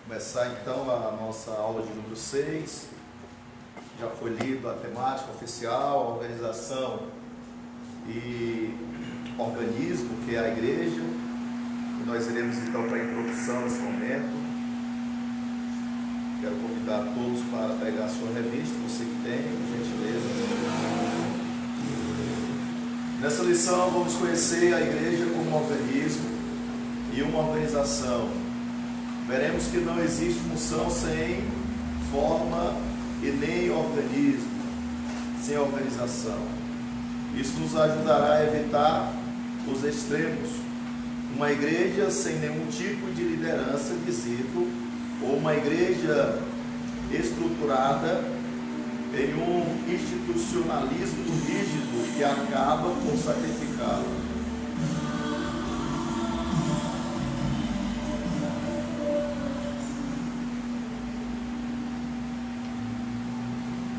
Começar então a nossa aula de número 6. Já foi lido a temática oficial, a organização e organismo, que é a igreja. E nós iremos então para a introdução nesse momento. Quero convidar todos para pegar a sua revista, você que tem, por gentileza. Nessa lição vamos conhecer a igreja como um organismo e uma organização. Veremos que não existe função sem forma e nem organismo, sem organização. Isso nos ajudará a evitar os extremos. Uma igreja sem nenhum tipo de liderança visível, ou uma igreja estruturada em um institucionalismo rígido que acaba por sacrificá-la.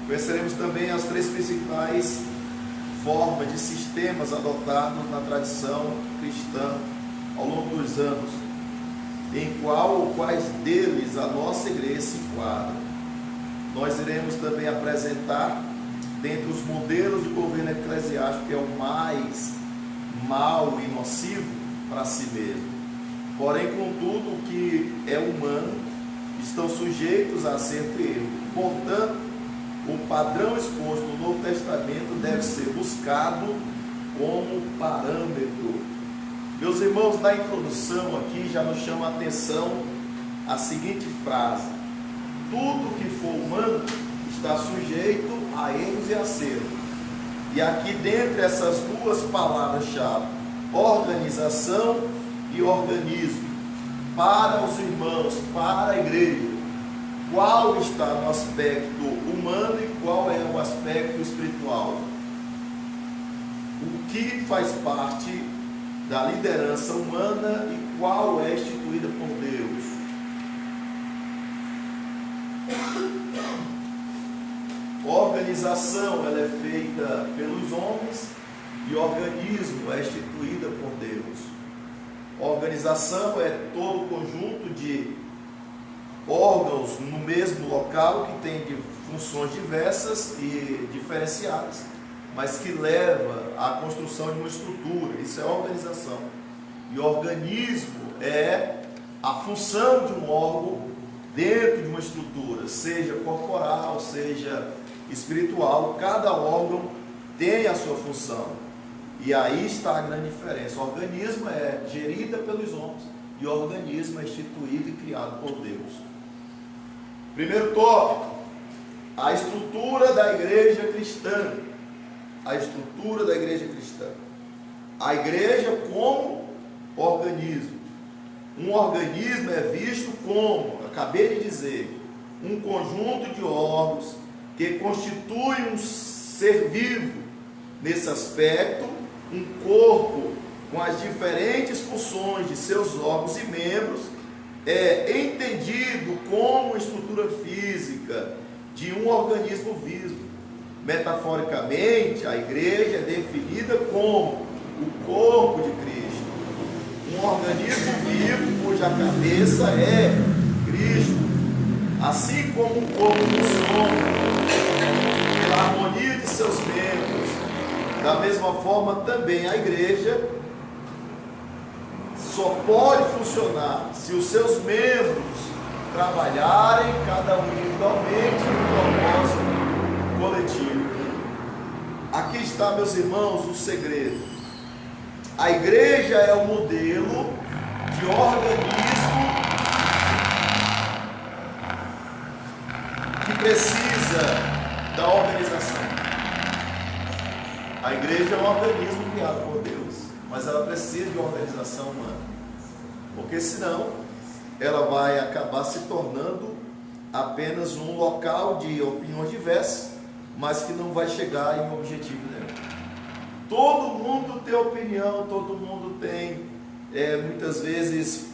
Conheceremos também as três principais formas de sistemas adotados na tradição cristã ao longo dos anos, em qual ou quais deles a nossa igreja se enquadra. Nós iremos também apresentar, dentre os modelos de governo eclesiástico, que é o mais mau e nocivo para si mesmo. Porém, contudo, o que é humano estão sujeitos a acerto e erro. Portanto, o padrão exposto no Novo Testamento deve ser buscado como parâmetro. Meus irmãos, na introdução aqui já nos chama a atenção a seguinte frase: tudo que for humano está sujeito a erros e acertos. E aqui, dentre essas duas palavras-chave, organização e organismo, para os irmãos, para a igreja, qual está no aspecto humano e qual é o aspecto espiritual? O que faz parte da liderança humana e qual é instituída por Deus? A organização ela é feita pelos homens e o organismo é instituída por Deus. A organização é todo o conjunto de órgãos no mesmo local que tem funções diversas e diferenciadas, mas que leva à construção de uma estrutura. Isso é organização. E o organismo é a função de um órgão dentro de uma estrutura, seja corporal, seja espiritual. Cada órgão tem a sua função. E aí está a grande diferença. O organismo é gerido pelos homens e o organismo é instituído e criado por Deus. Primeiro tópico: a estrutura da igreja cristã. A estrutura da igreja cristã. A igreja como organismo. Um organismo é visto como, acabei de dizer, um conjunto de órgãos que constitui um ser vivo. Nesse aspecto, um corpo com as diferentes funções de seus órgãos e membros é entendido como estrutura física de um organismo vivo. Metaforicamente, a igreja é definida como o corpo de Cristo, um organismo vivo cuja cabeça é Cristo. Assim como um corpo funciona pela harmonia de seus membros, da mesma forma também a igreja só pode funcionar se os seus membros trabalharem, cada um individualmente, no propósito coletivo. Aqui está, meus irmãos, o segredo. A igreja é o modelo de organismo que precisa da organização. A igreja é um organismo criado por Deus, mas ela precisa de uma organização humana, porque senão ela vai acabar se tornando apenas um local de opiniões diversas, mas que não vai chegar em um objetivo nenhum. Todo mundo tem opinião, todo mundo tem muitas vezes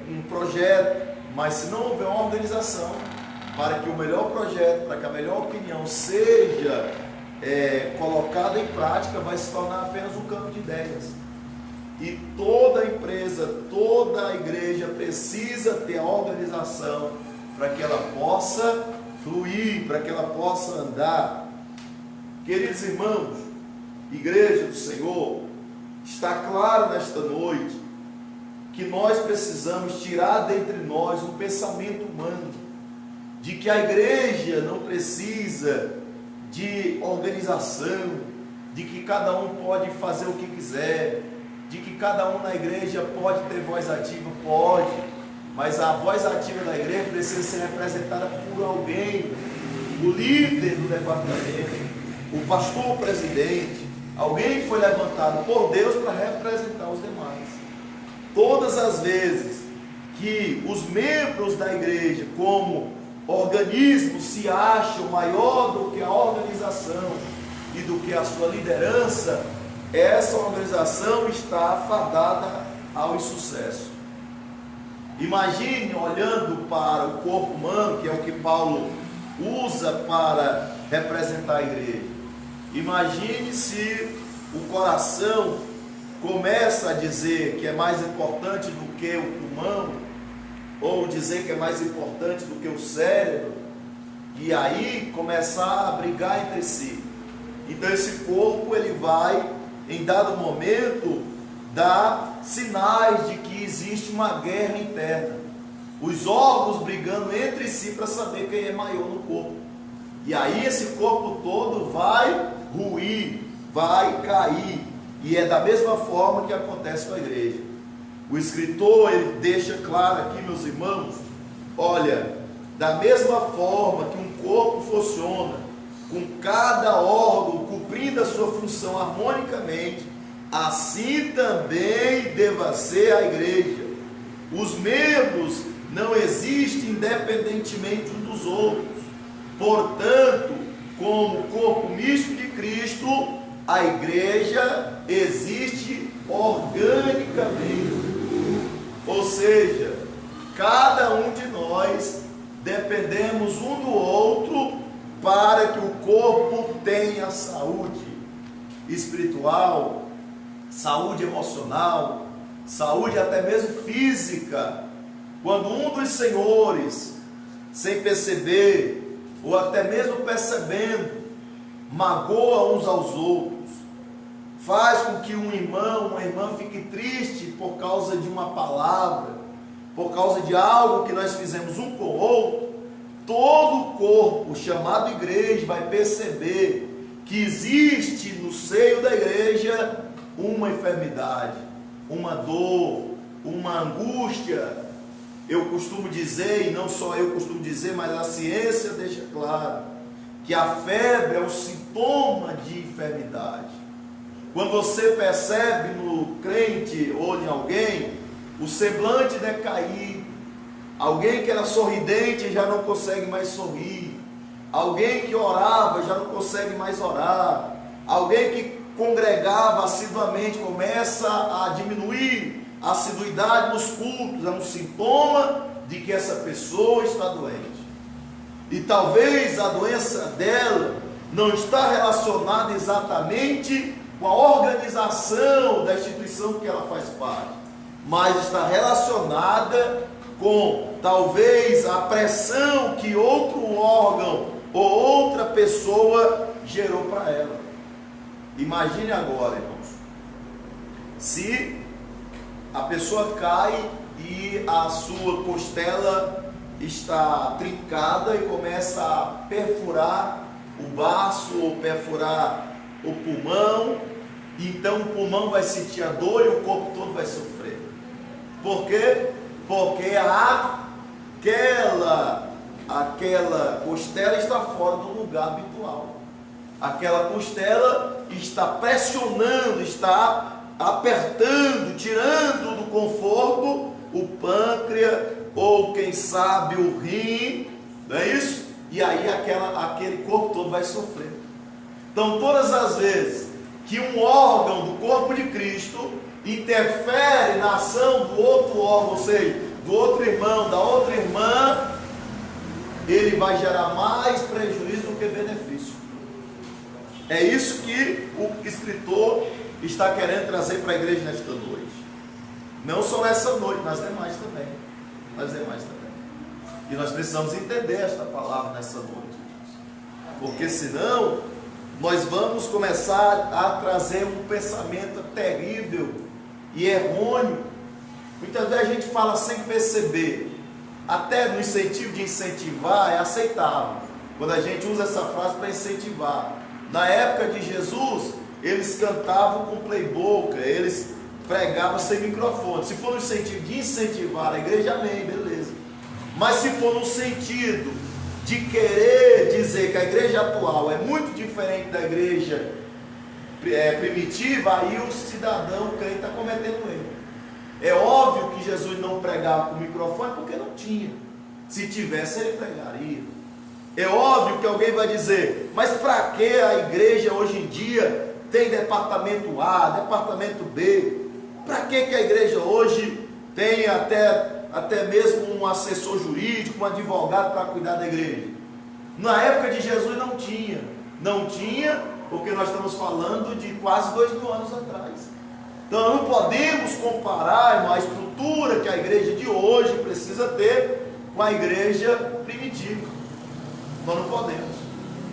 um projeto, mas se não houver uma organização para que o melhor projeto, para que a melhor opinião seja colocada em prática, vai se tornar apenas um campo de ideias. E toda empresa, toda a igreja precisa ter a organização para que ela possa fluir, para que ela possa andar. Queridos irmãos, igreja do Senhor, está claro nesta noite que nós precisamos tirar dentre nós um pensamento humano de que a igreja não precisa de organização, de que cada um pode fazer o que quiser, de que cada um na igreja pode ter voz ativa, pode, mas a voz ativa da igreja precisa ser representada por alguém, o líder do departamento, o pastor, o presidente, alguém que foi levantado por Deus para representar os demais. Todas as vezes que os membros da igreja, como organismo, se acham maior do que a organização e do que a sua liderança, essa organização está fadada ao insucesso. Imagine olhando para o corpo humano, que é o que Paulo usa para representar a igreja. Imagine se o coração começa a dizer que é mais importante do que o pulmão, ou dizer que é mais importante do que o cérebro, e aí começar a brigar entre si. Então esse corpo, ele vai, em dado momento, dar sinais de que existe uma guerra interna. Os órgãos brigando entre si para saber quem é maior no corpo. E aí esse corpo todo vai ruir, vai cair. E é da mesma forma que acontece com a igreja. O escritor, ele deixa claro aqui, meus irmãos, olha, da mesma forma que um corpo funciona, com cada órgão cumprindo a sua função harmonicamente, assim também deva ser a igreja. Os membros não existem independentemente uns dos outros. Portanto, como corpo místico de Cristo, a igreja existe organicamente. Ou seja, cada um de nós dependemos um do outro para que o corpo tenha saúde espiritual, saúde emocional, saúde até mesmo física. Quando um dos senhores, sem perceber, ou até mesmo percebendo, magoa uns aos outros, faz com que um irmão, uma irmã fique triste por causa de uma palavra, por causa de algo que nós fizemos um com o outro, todo o corpo chamado igreja vai perceber que existe no seio da igreja uma enfermidade, uma dor, uma angústia. Eu costumo dizer, e não só eu costumo dizer, mas a ciência deixa claro, que a febre é um sintoma de enfermidade. Quando você percebe no crente ou em alguém, o semblante decair, alguém que era sorridente já não consegue mais sorrir, alguém que orava já não consegue mais orar, alguém que congregava assiduamente começa a diminuir a assiduidade nos cultos, é um sintoma de que essa pessoa está doente. E talvez a doença dela não está relacionada exatamente com a organização da instituição que ela faz parte, mas está relacionada com talvez a pressão que outro órgão ou outra pessoa gerou para ela. Imagine agora, irmãos, se a pessoa cai e a sua costela está trincada e começa a perfurar o baço ou perfurar o pulmão, então o pulmão vai sentir a dor e o corpo todo vai sofrer. Por quê? Porque aquela costela está fora do lugar habitual. Aquela costela está pressionando, está apertando, tirando do conforto o pâncreas ou quem sabe o rim, não é isso? E aí aquele corpo todo vai sofrer. Então todas as vezes que um órgão do corpo de Cristo interfere na ação do outro órgão, ou seja, do outro irmão, da outra irmã, ele vai gerar mais prejuízo do que benefício. É isso que o escritor está querendo trazer para a igreja nesta noite. Não só nessa noite, nas demais também. Nas demais também. E nós precisamos entender esta palavra nessa noite. Porque senão, nós vamos começar a trazer um pensamento terrível e errôneo. Muitas vezes a gente fala sem perceber. Até no incentivo de incentivar é aceitável. Quando a gente usa essa frase para incentivar. Na época de Jesus, eles cantavam com playboca, eles pregavam sem microfone. Se for no sentido de incentivar a igreja, amém, beleza. Mas se for no sentido de querer dizer que a igreja atual é muito diferente da igreja primitiva, aí o cidadão crente está cometendo um erro. É óbvio que Jesus não pregava com microfone porque não tinha. Se tivesse, ele pregaria. É óbvio que alguém vai dizer, mas para que a igreja hoje em dia tem departamento A, departamento B? Para que a igreja hoje tem até mesmo um assessor jurídico, um advogado para cuidar da igreja? Na época de Jesus não tinha. Não tinha, porque nós estamos falando de quase 2000 anos atrás. Então não podemos comparar, irmão, a estrutura que a igreja de hoje precisa ter com a igreja primitiva. Nós não podemos.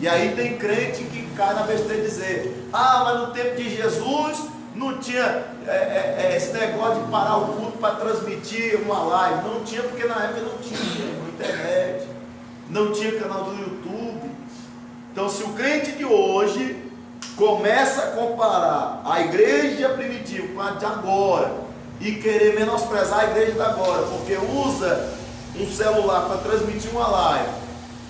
E aí tem crente que cai na besteira de dizer, mas no tempo de Jesus não tinha esse negócio de parar o culto para transmitir uma live. Não tinha, porque na época não tinha internet, não tinha canal do YouTube. Então se o crente de hoje começa a comparar a igreja primitiva com a de agora e querer menosprezar a igreja de agora, porque usa um celular para transmitir uma live,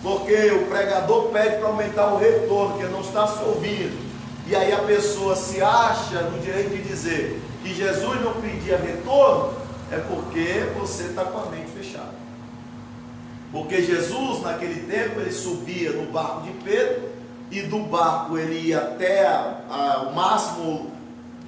porque o pregador pede para aumentar o retorno, porque não está se ouvindo, e aí a pessoa se acha no direito de dizer que Jesus não pedia retorno, é porque você está com a mente fechada. Porque Jesus naquele tempo ele subia no barco de Pedro, e do barco ele ia até o máximo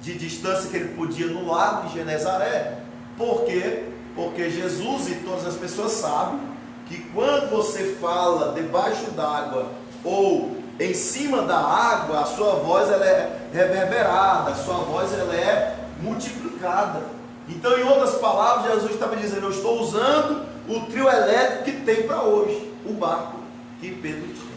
de distância que ele podia no lago de Genezaré. Por quê? Porque Jesus e todas as pessoas sabem que quando você fala debaixo d'água ou em cima da água, a sua voz ela é reverberada, a sua voz ela é multiplicada. Então, em outras palavras, Jesus estava dizendo, eu estou usando o trio elétrico que tem para hoje, o barco que Pedro tinha.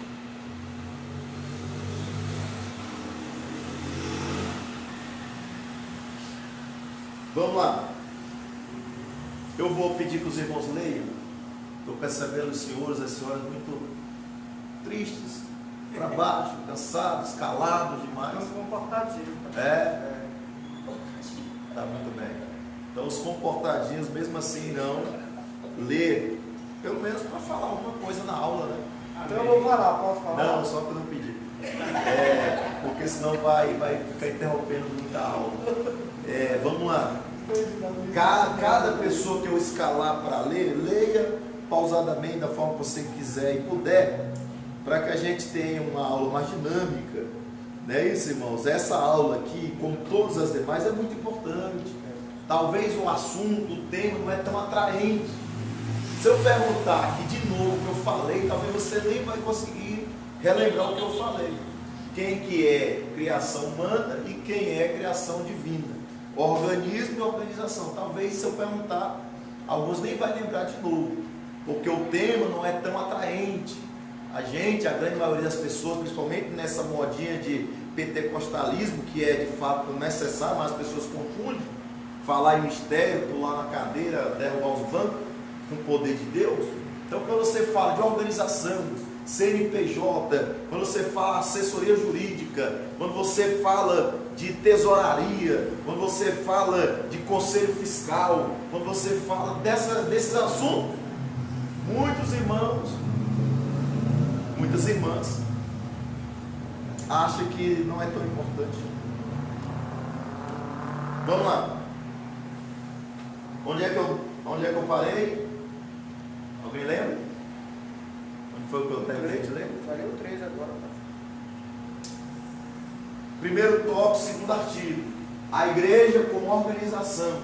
Vamos lá. Eu vou pedir que os irmãos leiam. Estou percebendo os senhores e as senhoras muito tristes, para baixo, cansados, calados demais. Comportadinho. Tá muito bem. Então os comportadinhos, mesmo assim, irão ler, pelo menos para falar alguma coisa na aula, né? Então eu vou falar, posso falar? Não, só para não pedir. Porque senão vai ficar interrompendo muita aula. Vamos lá. Cada pessoa que eu escalar para ler, leia pausadamente da forma que você quiser e puder, para que a gente tenha uma aula mais dinâmica. Não é isso, irmãos? Essa aula aqui, como todas as demais, é muito importante. Talvez o assunto, o tema não é tão atraente. Se eu perguntar aqui de novo o que eu falei, talvez você nem vai conseguir relembrar o que eu falei. Quem que é criação humana e quem é criação divina. Organismo e organização. Talvez se eu perguntar, alguns nem vai lembrar de novo, porque o tema não é tão atraente. A grande maioria das pessoas, principalmente nessa modinha de pentecostalismo, que é de fato necessário, mas as pessoas confundem, falar em mistério, pular na cadeira, derrubar os bancos, com o poder de Deus. Então quando você fala de organização, CNPJ, quando você fala assessoria jurídica, quando você fala de tesouraria, quando você fala de conselho fiscal, quando você fala desses assuntos, muitos irmãos, muitas irmãs acham que não é tão importante. Vamos lá. Onde é que eu parei? Alguém lembra? Onde foi que eu terminei de ler? Eu falei o 3 agora. Primeiro tópico, segundo artigo. A igreja como organização.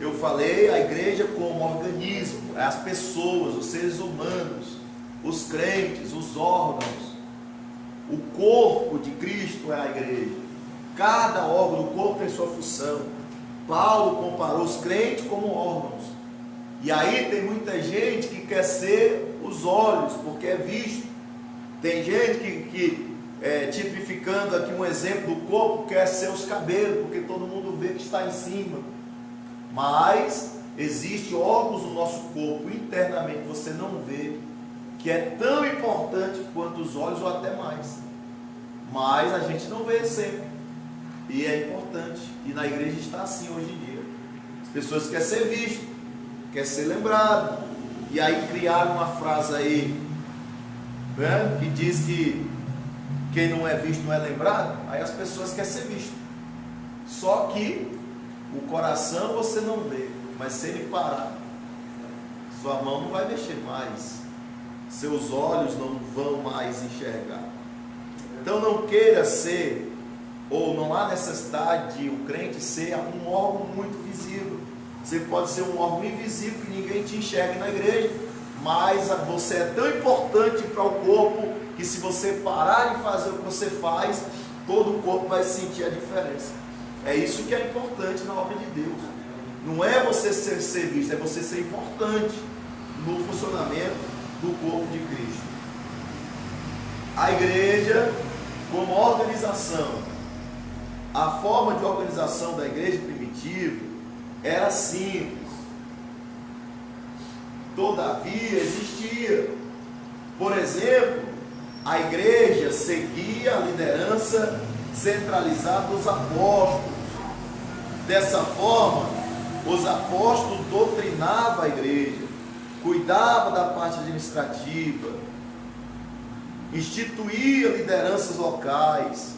Eu falei a igreja como organismo, as pessoas, os seres humanos, os crentes, os órgãos. O corpo de Cristo é a igreja. Cada órgão do corpo tem sua função. Paulo comparou os crentes como órgãos. E aí tem muita gente que quer ser os olhos, porque é visto. Tem gente que tipificando aqui um exemplo do corpo, quer ser os cabelos, porque todo mundo vê que está em cima. Mas existe órgãos no nosso corpo, internamente, você não vê, que é tão importante quanto os olhos ou até mais. Mas a gente não vê sempre. E é importante. E na igreja está assim hoje em dia. As pessoas querem ser vistas, querem ser lembradas. E aí criaram uma frase aí, né, que diz que quem não é visto não é lembrado. Aí as pessoas querem ser vistas. Só que o coração você não vê. Mas se ele parar, sua mão não vai mexer mais. Seus olhos não vão mais enxergar. Então não queira ser, ou não há necessidade de o crente ser um órgão muito visível. Você pode ser um órgão invisível que ninguém te enxergue na igreja, mas você é tão importante para o corpo que se você parar de fazer o que você faz, todo o corpo vai sentir a diferença. É isso que é importante na obra de Deus. Não é você ser visto, é você ser importante no funcionamento do corpo de Cristo. A igreja, como organização, a forma de organização da igreja primitiva era simples. Todavia existia. Por exemplo, a igreja seguia a liderança centralizada dos apóstolos. Dessa forma, os apóstolos doutrinavam a igreja, cuidavam da parte administrativa, instituía lideranças locais,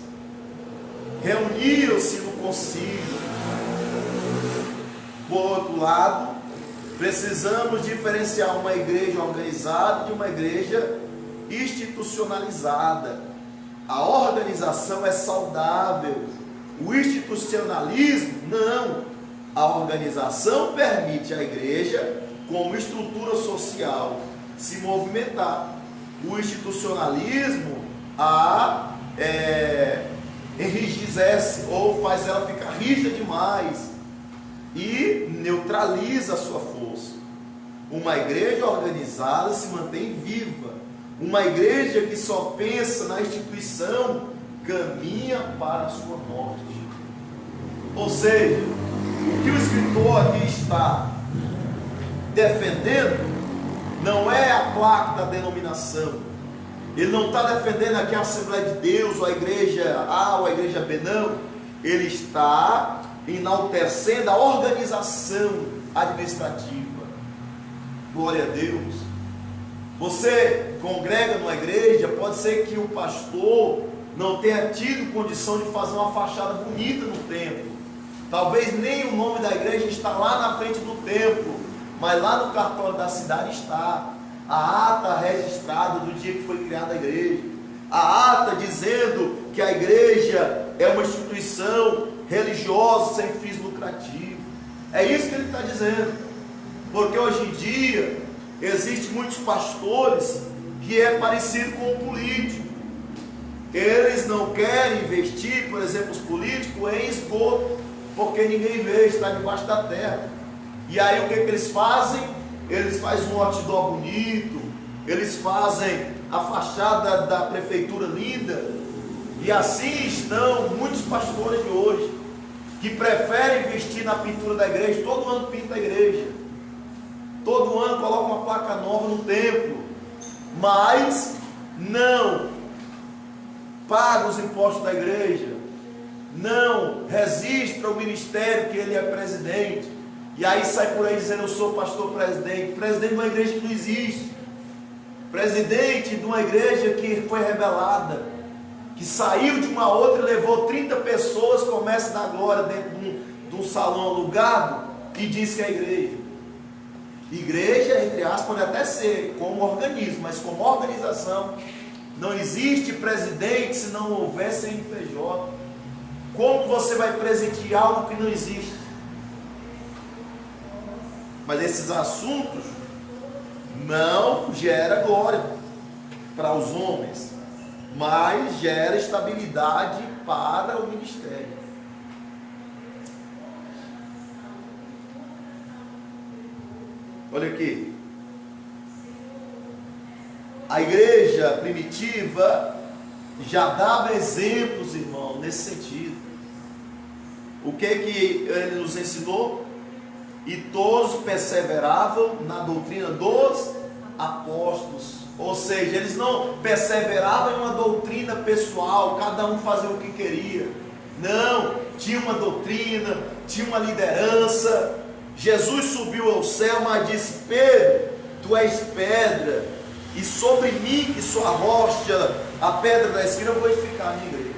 reuniam-se no concílio. Por outro lado, precisamos diferenciar uma igreja organizada de uma igreja institucionalizada. A organização é saudável, o institucionalismo não. A organização permite à igreja, como estrutura social, se movimentar. O institucionalismo enrijece ou faz ela ficar rígida demais e neutraliza a sua força. Uma igreja organizada se mantém viva. Uma igreja que só pensa na instituição caminha para a sua morte. Ou seja, o que o escritor aqui está defendendo não é a placa da denominação. Ele não está defendendo aqui a Assembleia de Deus, ou a igreja A, ou a igreja B, não. Ele está enaltecendo a organização administrativa. Glória a Deus. Você congrega numa igreja, pode ser que o pastor não tenha tido condição de fazer uma fachada bonita no templo. Talvez nem o nome da igreja está lá na frente do templo, mas lá no cartório da cidade está a ata registrada do dia que foi criada a igreja, a ata dizendo que a igreja é uma instituição religiosa sem fins lucrativos. É isso que ele está dizendo, porque hoje em dia existem muitos pastores que é parecido com o político. Eles não querem investir, por exemplo, os políticos em esgoto, porque ninguém vê, está debaixo da terra. E aí o que eles fazem? Eles fazem um outdoor bonito, eles fazem a fachada da prefeitura linda, e assim estão muitos pastores de hoje, que preferem investir na pintura da igreja. Todo ano pinta a igreja, todo ano coloca uma placa nova no templo, mas não paga os impostos da igreja, não registra o ministério que ele é presidente, e aí sai por aí dizendo: eu sou pastor presidente de uma igreja que não existe, presidente de uma igreja que foi rebelada, que saiu de uma outra e levou 30 pessoas, começa a dar glória dentro de um salão alugado, e diz que é igreja. Igreja, entre aspas, pode até ser como organismo, mas como organização, não existe presidente se não houver CNPJ. Como você vai presidir algo que não existe? Mas esses assuntos não geram glória para os homens, mas gera estabilidade para o ministério. Olha aqui. A igreja primitiva já dava exemplos, irmão, nesse sentido. O que ele nos ensinou? E todos perseveravam na doutrina dos apóstolos. Ou seja, eles não perseveravam em uma doutrina pessoal, cada um fazia o que queria. Não, tinha uma doutrina, tinha uma liderança. Jesus subiu ao céu, mas disse: Pedro, tu és pedra, e sobre mim, que sou a rocha, a pedra da esquina, eu vou edificar a minha igreja.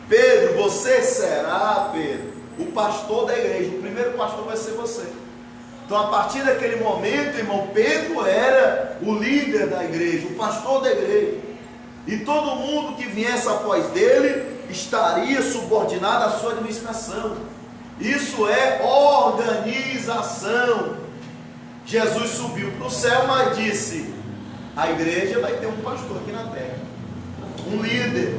Pedro, você será, Pedro, o pastor da igreja. O primeiro pastor vai ser você. Então, a partir daquele momento, irmão, Pedro era o líder da igreja, o pastor da igreja. E todo mundo que viesse após dele estaria subordinado à sua administração. Isso é organização. Jesus subiu para o céu, mas disse: a igreja vai ter um pastor aqui na terra, um líder.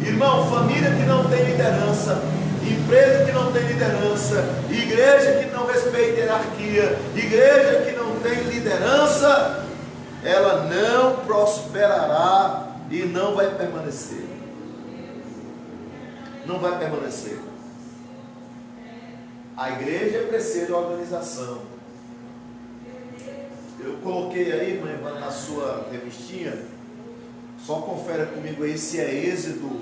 Irmão, família que não tem liderança, empresa que não tem liderança, igreja que não respeita a hierarquia, igreja que não tem liderança, ela não prosperará e não vai permanecer. Não vai permanecer. A igreja precisa de organização. Eu coloquei aí, irmã, na sua revistinha, só confere comigo aí se é Êxodo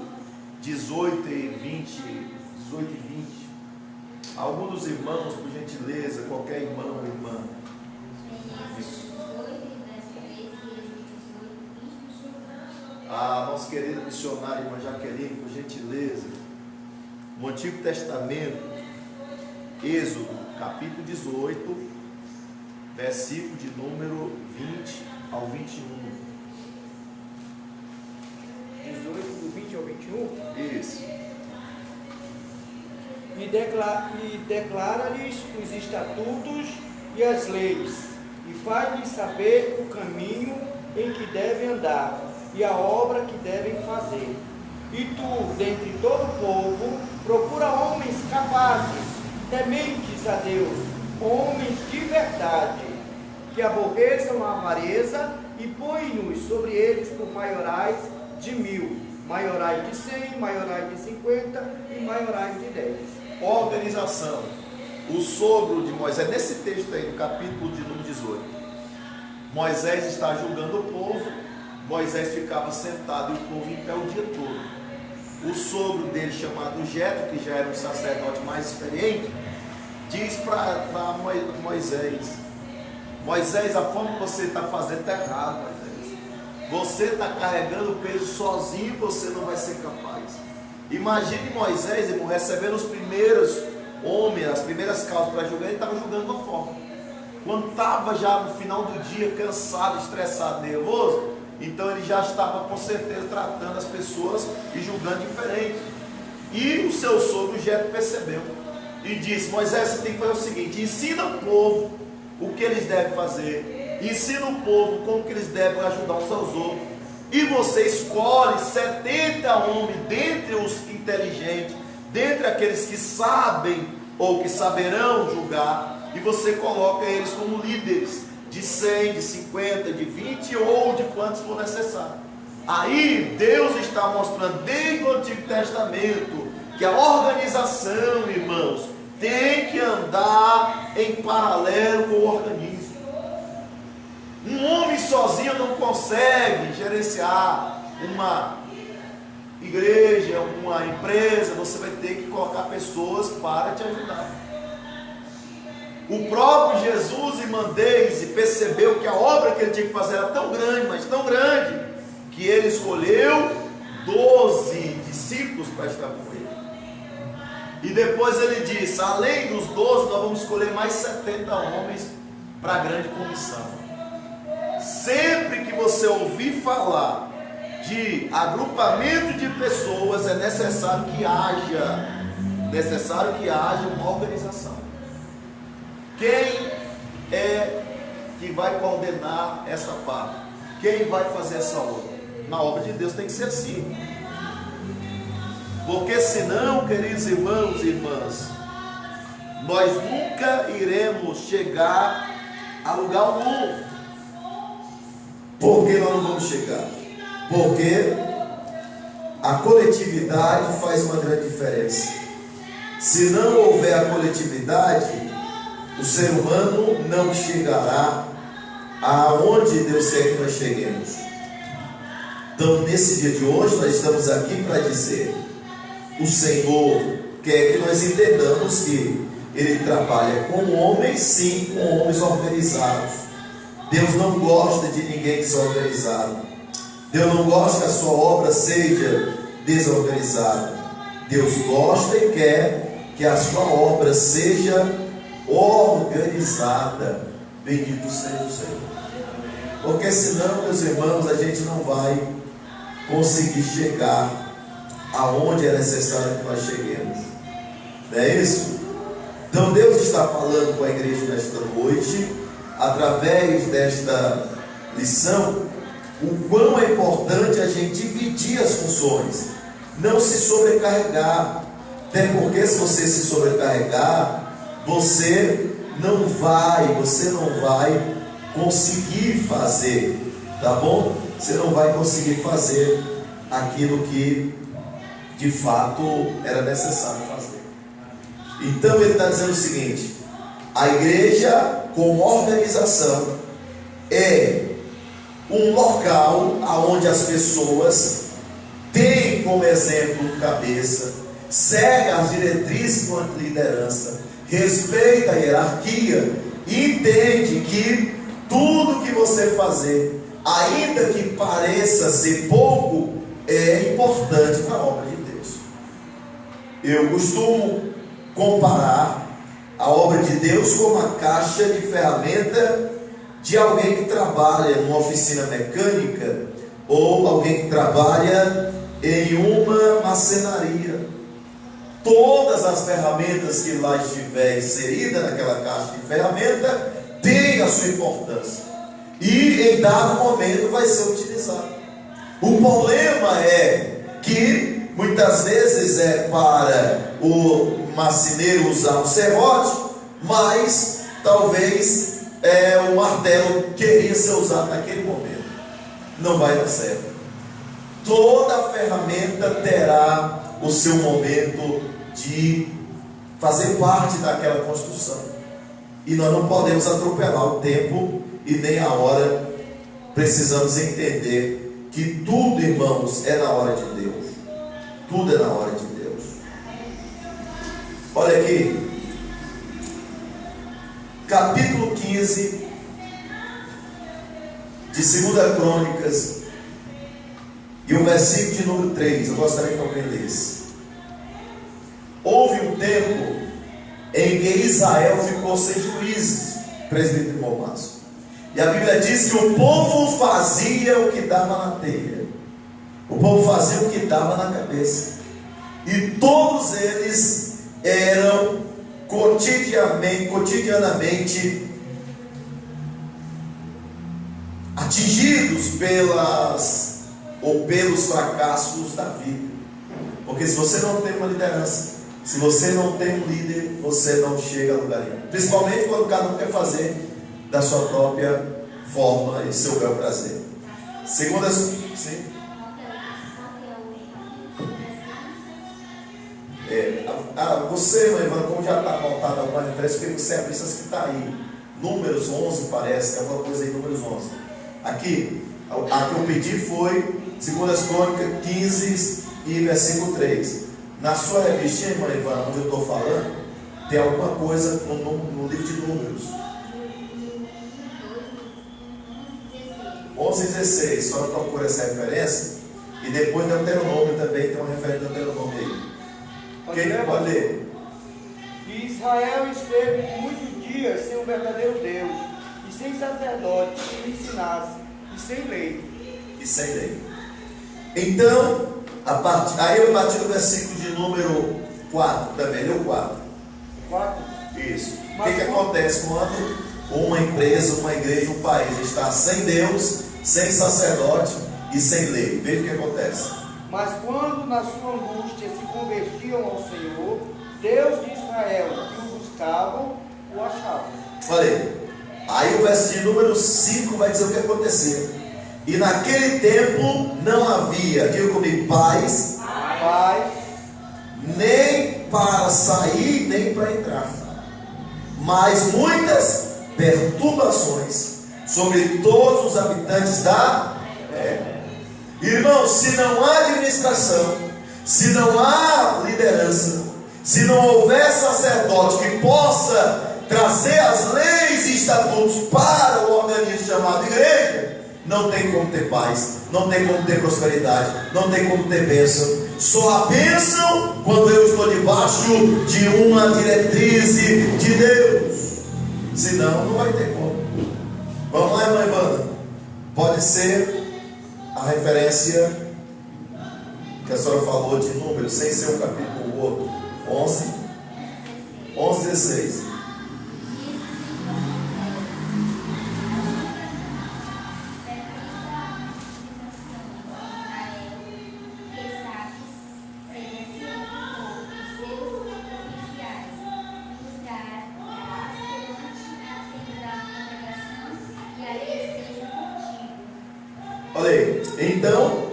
18 e 20. Algum dos irmãos, por gentileza, qualquer irmão ou irmã. A nossa querida missionária, irmã Jaqueline, por gentileza. No Antigo Testamento, Êxodo, capítulo 18, versículo de número 20 ao 21. 18, do 20 ao 21? Isso. E declara-lhes os estatutos e as leis, e faz-lhes saber o caminho em que devem andar, e a obra que devem fazer. E tu, dentre todo o povo, procura homens capazes, tementes a Deus, homens de verdade, que aborreçam a avareza, e põe-nos sobre eles por maiorais de 1000, maiorais de 100, maiorais de 50 e maiorais de 10. Organização. O sogro de Moisés, nesse texto aí, no capítulo de número 18, Moisés está julgando o povo. Moisés ficava sentado e o povo em pé o dia todo. O sogro dele, chamado Jetro, que já era um sacerdote mais experiente, diz para Moisés: Moisés, a forma que você está fazendo está errado, Moisés. Você está carregando o peso sozinho, você não vai ser capaz. Imagine Moisés, irmão, recebendo os primeiros homens, as primeiras causas para julgar. Ele estava julgando de uma forma. Quando estava já no final do dia, cansado, estressado, nervoso, então ele já estava com certeza tratando as pessoas e julgando diferente. E o seu sogro Jetro percebeu e disse: Moisés, você tem que fazer o seguinte: ensina o povo o que eles devem fazer, ensina o povo como que eles devem ajudar uns aos outros, e você escolhe 70 homens dentre os inteligentes, dentre aqueles que sabem ou que saberão julgar, e você coloca eles como líderes de 100, de 50, de 20 ou de quantos for necessário. Aí Deus está mostrando desde o Antigo Testamento que a organização, irmãos, tem que andar em paralelo com o organismo. Um homem sozinho não consegue gerenciar uma igreja, uma empresa. Você vai ter que colocar pessoas para te ajudar. O próprio Jesus, irmã Deise, percebeu que a obra que ele tinha que fazer era tão grande, mas tão grande, que ele escolheu 12 discípulos para estar com ele. E depois ele disse: além dos 12, nós vamos escolher mais 70 homens para a grande comissão. Sempre que você ouvir falar de agrupamento de pessoas, é necessário que haja uma organização. Quem é que vai coordenar essa parte? Quem vai fazer essa obra? Na obra de Deus tem que ser assim. Porque senão, queridos irmãos e irmãs, nós nunca iremos chegar a lugar algum. Por que nós não vamos chegar? Porque a coletividade faz uma grande diferença. Se não houver a coletividade, o ser humano não chegará aonde Deus quer que nós cheguemos. Então, nesse dia de hoje, nós estamos aqui para dizer: o Senhor quer que nós entendamos que Ele trabalha com homens, sim, com homens organizados. Deus não gosta de ninguém desorganizado. Deus não gosta que a sua obra seja desorganizada. Deus gosta e quer que a sua obra seja organizada. Bendito seja o Senhor. Porque senão, meus irmãos, a gente não vai conseguir chegar aonde é necessário que nós cheguemos. Não é isso? Então Deus está falando com a igreja nesta noite, através desta lição, o quão é importante a gente dividir as funções, não se sobrecarregar. Até porque se você se sobrecarregar, você não vai conseguir fazer, tá bom? Você não vai conseguir fazer aquilo que de fato era necessário fazer. Então ele está dizendo o seguinte: a igreja como organização é um local onde as pessoas têm como exemplo o cabeça, segue as diretrizes da liderança, respeita a hierarquia e entende que tudo que você fazer, ainda que pareça ser pouco, é importante para a obra de Deus. Eu costumo comparar a obra de Deus com uma caixa de ferramenta de alguém que trabalha numa oficina mecânica ou alguém que trabalha em uma marcenaria. Todas as ferramentas que lá estiver inserida naquela caixa de ferramenta tem a sua importância e em dado momento vai ser utilizado. O problema é que muitas vezes é para o marceneiro usar um serrote, mas talvez o martelo queria ser usado naquele momento. Não vai dar certo. Toda ferramenta terá o seu momento de fazer parte daquela construção. E nós não podemos atropelar o tempo e nem a hora. Precisamos entender que tudo, irmãos, é na hora de Deus. Tudo é na hora de Deus. Olha aqui, capítulo 15 de 2 Crônicas e o versículo de número 3. Eu gostaria que alguém lesse. Houve um tempo em que Israel ficou sem juízes, presbítero Romaço. E a Bíblia diz que o povo fazia o que dava na telha. O povo fazia o que dava na cabeça. E todos eles eram cotidianamente atingidos pelos fracassos da vida. Porque se você não tem uma liderança, se você não tem um líder, você não chega a lugar nenhum. Principalmente quando cada um quer fazer da sua própria forma e seu bel prazer. Segundo sim. Você, irmã Ivana, como já está montado alguma referência, eu queria que você abrisse as que está aí. Números 11 parece, tem alguma coisa aí, números 11. Aqui, a que eu pedi foi 2 Crônicas 15 e versículo 3. Na sua revistinha, irmã Ivana, onde eu estou falando, tem alguma coisa no livro de Números. 11 e 16, só procura essa referência. E depois Deuteronômio também tem uma referência de Deuteronômio aí. Quem pode ler? E Israel esteve muitos dias sem o verdadeiro Deus, e sem sacerdote que lhe ensinasse, e sem lei. Então, aí eu bati no versículo de número 4 também, leu 4. 4? Isso. O que acontece quando uma empresa, uma igreja, um país está sem Deus, sem sacerdote e sem lei? Veja o que acontece. Mas quando na sua angústia se convertiam ao Senhor, Deus de Israel, que o buscavam, o achavam. Olha aí. Aí o versículo número 5 vai dizer o que aconteceu. E naquele tempo não havia, diga comigo, paz, nem para sair, nem para entrar, mas muitas perturbações sobre todos os habitantes da terra. Irmãos, se não há administração, se não há liderança, se não houver sacerdote que possa trazer as leis e estatutos para o organismo chamado igreja, não tem como ter paz, não tem como ter prosperidade, não tem como ter bênção. Só há bênção quando eu estou debaixo de uma diretriz de Deus, senão não vai ter como. Vamos lá, irmã Ivana, pode ser a referência que a senhora falou de números, sem ser um capítulo ou outro. 11, 16. Olha aí, então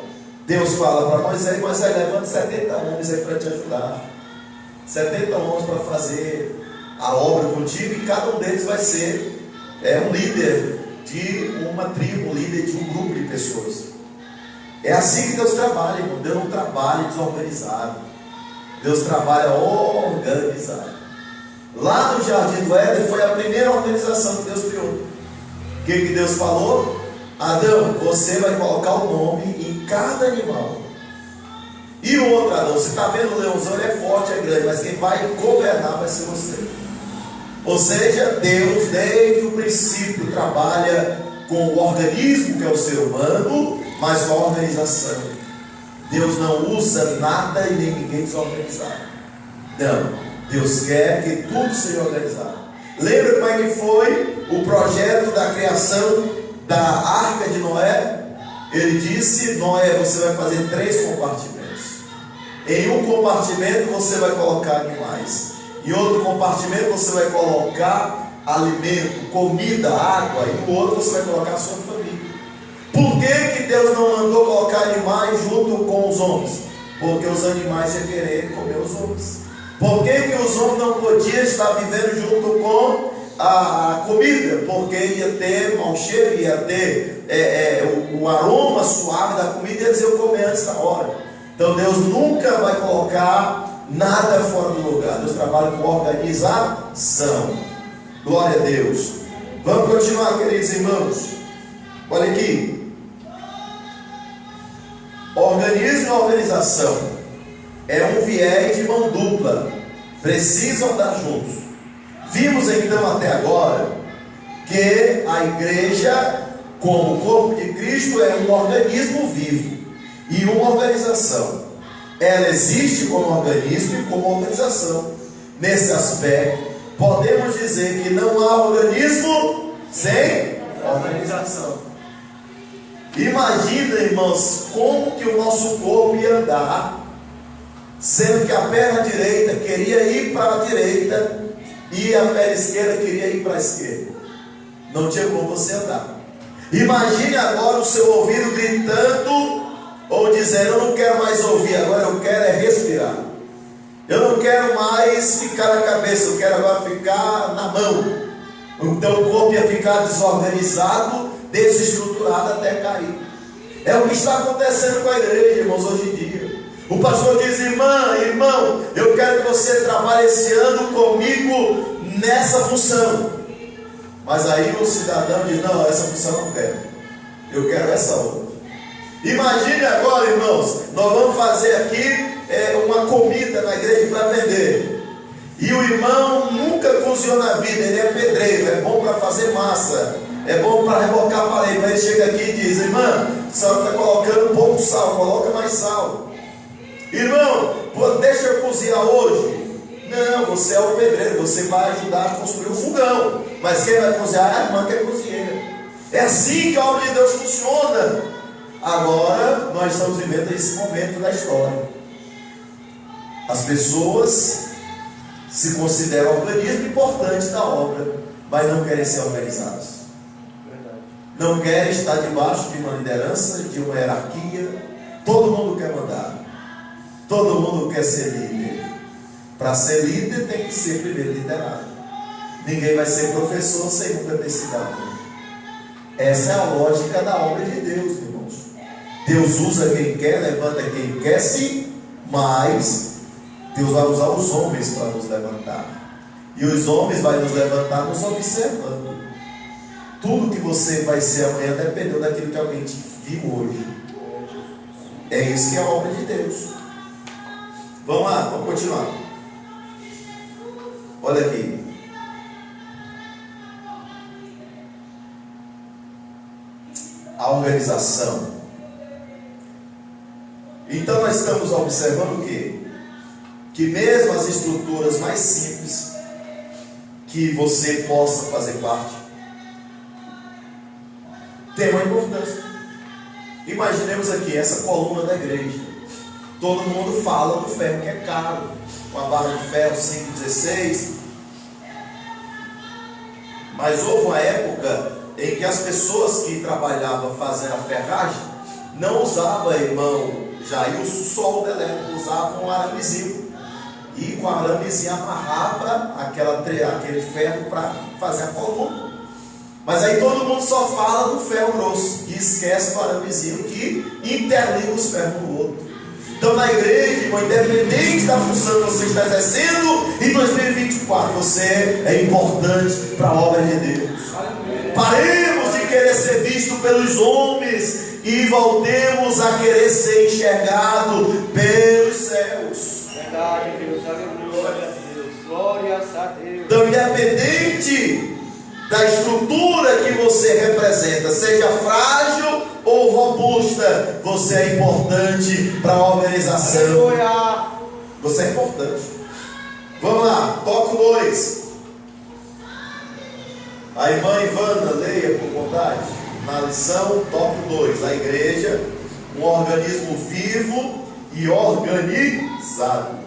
Deus fala para Moisés: Moisés, levante 70 homens aí para te ajudar, 70 homens para fazer a obra contigo, e cada um deles vai ser um líder de uma tribo, um líder de um grupo de pessoas. É assim que Deus trabalha, irmão. Deus não trabalha desorganizado, Deus trabalha organizado. Lá no Jardim do Éden foi a primeira organização que Deus criou. O que Deus falou? Adão, você vai colocar o nome em cada animal. E o outro Adão, você está vendo o leãozão, ele é forte, é grande, mas quem vai governar vai ser você. Ou seja, Deus desde o princípio trabalha com o organismo que é o ser humano, mas com a organização. Deus não usa nada e nem ninguém desorganizado. Não, Deus quer que tudo seja organizado. Lembra como é que foi o projeto da criação da arca de Noé? Ele disse: Noé, você vai fazer 3 compartimentos. Em um compartimento você vai colocar animais, em outro compartimento você vai colocar alimento, comida, água, e no outro você vai colocar a sua família. Por que Deus não mandou colocar animais junto com os homens? Porque os animais iam querer comer os homens. Por que os homens não podiam estar vivendo junto com a comida? Porque ia ter mau cheiro, ia ter o aroma suave da comida, e eles iam comer antes da hora. Então Deus nunca vai colocar nada fora do lugar. Deus trabalha com organização. Glória a Deus. Vamos continuar, queridos irmãos. Olha aqui. Organismo e organização é um viés de mão dupla, precisam andar juntos. Vimos então até agora que a igreja, como corpo de Cristo, é um organismo vivo e uma organização. Ela existe como organismo e como organização. Nesse aspecto, podemos dizer que não há organismo sem organização. Imagina, irmãos, como que o nosso corpo ia andar, sendo que a perna direita queria ir para a direita e a perna esquerda queria ir para a esquerda. Não tinha como você andar. Imagine agora o seu ouvido gritando ou dizendo: eu não quero mais ouvir, agora eu quero é respirar. Eu não quero mais ficar na cabeça, eu quero agora ficar na mão. Então o corpo ia ficar desorganizado, desestruturado até cair. É o que está acontecendo com a igreja, irmãos, hoje em dia. O pastor diz: irmão, eu quero que você trabalhe esse ano comigo nessa função. Mas aí o cidadão diz: não, essa função eu não quero, eu quero essa outra. Imagine agora, irmãos, nós vamos fazer aqui uma comida na igreja para vender. E o irmão nunca cozinhou na vida, ele é pedreiro, é bom para fazer massa, é bom para rebocar a parede. Mas ele chega aqui e diz: irmã, a senhora está colocando pouco sal, coloca mais sal. Irmão, deixa eu cozinhar hoje. Não, você é o pedreiro, você vai ajudar a construir o fogão, mas quem vai cozinhar é a irmã que é cozinheira. É assim que a obra de Deus funciona. Agora nós estamos vivendo esse momento da história. As pessoas se consideram organismo importante da obra, mas não querem ser organizados. Não querem estar debaixo de uma liderança, de uma hierarquia. Todo mundo quer mandar. Todo mundo quer ser líder. Para ser líder tem que ser primeiro liderado. Ninguém vai ser professor sem nunca ter sido aluno. Essa é a lógica da obra de Deus, irmãos. Deus usa quem quer, levanta quem quer, sim, mas Deus vai usar os homens para nos levantar. E os homens vão nos levantar nos observando. Tudo que você vai ser amanhã dependeu daquilo que alguém te viu hoje. É isso que é a obra de Deus. Vamos lá, vamos continuar. Olha aqui. A organização. Então nós estamos observando o quê? Que mesmo as estruturas mais simples que você possa fazer parte tem uma importância. Imaginemos aqui essa coluna da igreja. Todo mundo fala do ferro que é caro, uma barra de ferro 5,16. Mas houve uma época em que as pessoas que trabalhavam fazendo a ferragem não usavam, irmão Jailson, solda elétrica, usavam um aramezinho. E com a aramezinho amarrava aquele ferro para fazer a coluna. Mas aí todo mundo só fala do ferro grosso e esquece do aramezinho que interliga os ferros no outro. Então na igreja, irmão, independente da função que você está exercendo, em 2024 você é importante para a obra de Deus. Paremos de querer ser visto pelos homens e voltemos a querer ser enxergado pelos céus. Verdade, Deus, aleluia, Deus, glórias a Deus. Então, independente da estrutura que você representa, seja frágil ou robusta, você é importante para a organização. Aleluia. Você é importante. Vamos lá, tópico 2. A irmã Ivana, leia por vontade. Na lição, tópico 2. A igreja, um organismo vivo e organizado.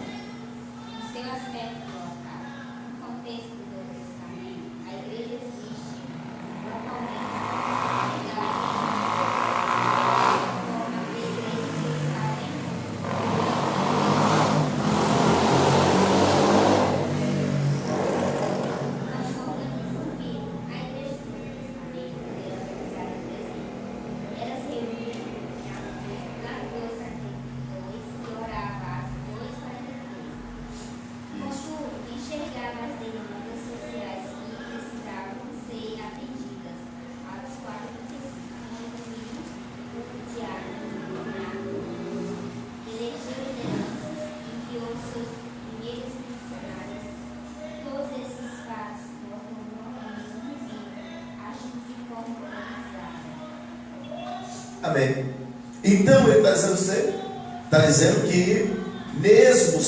Amém. Então ele está dizendo que mesmo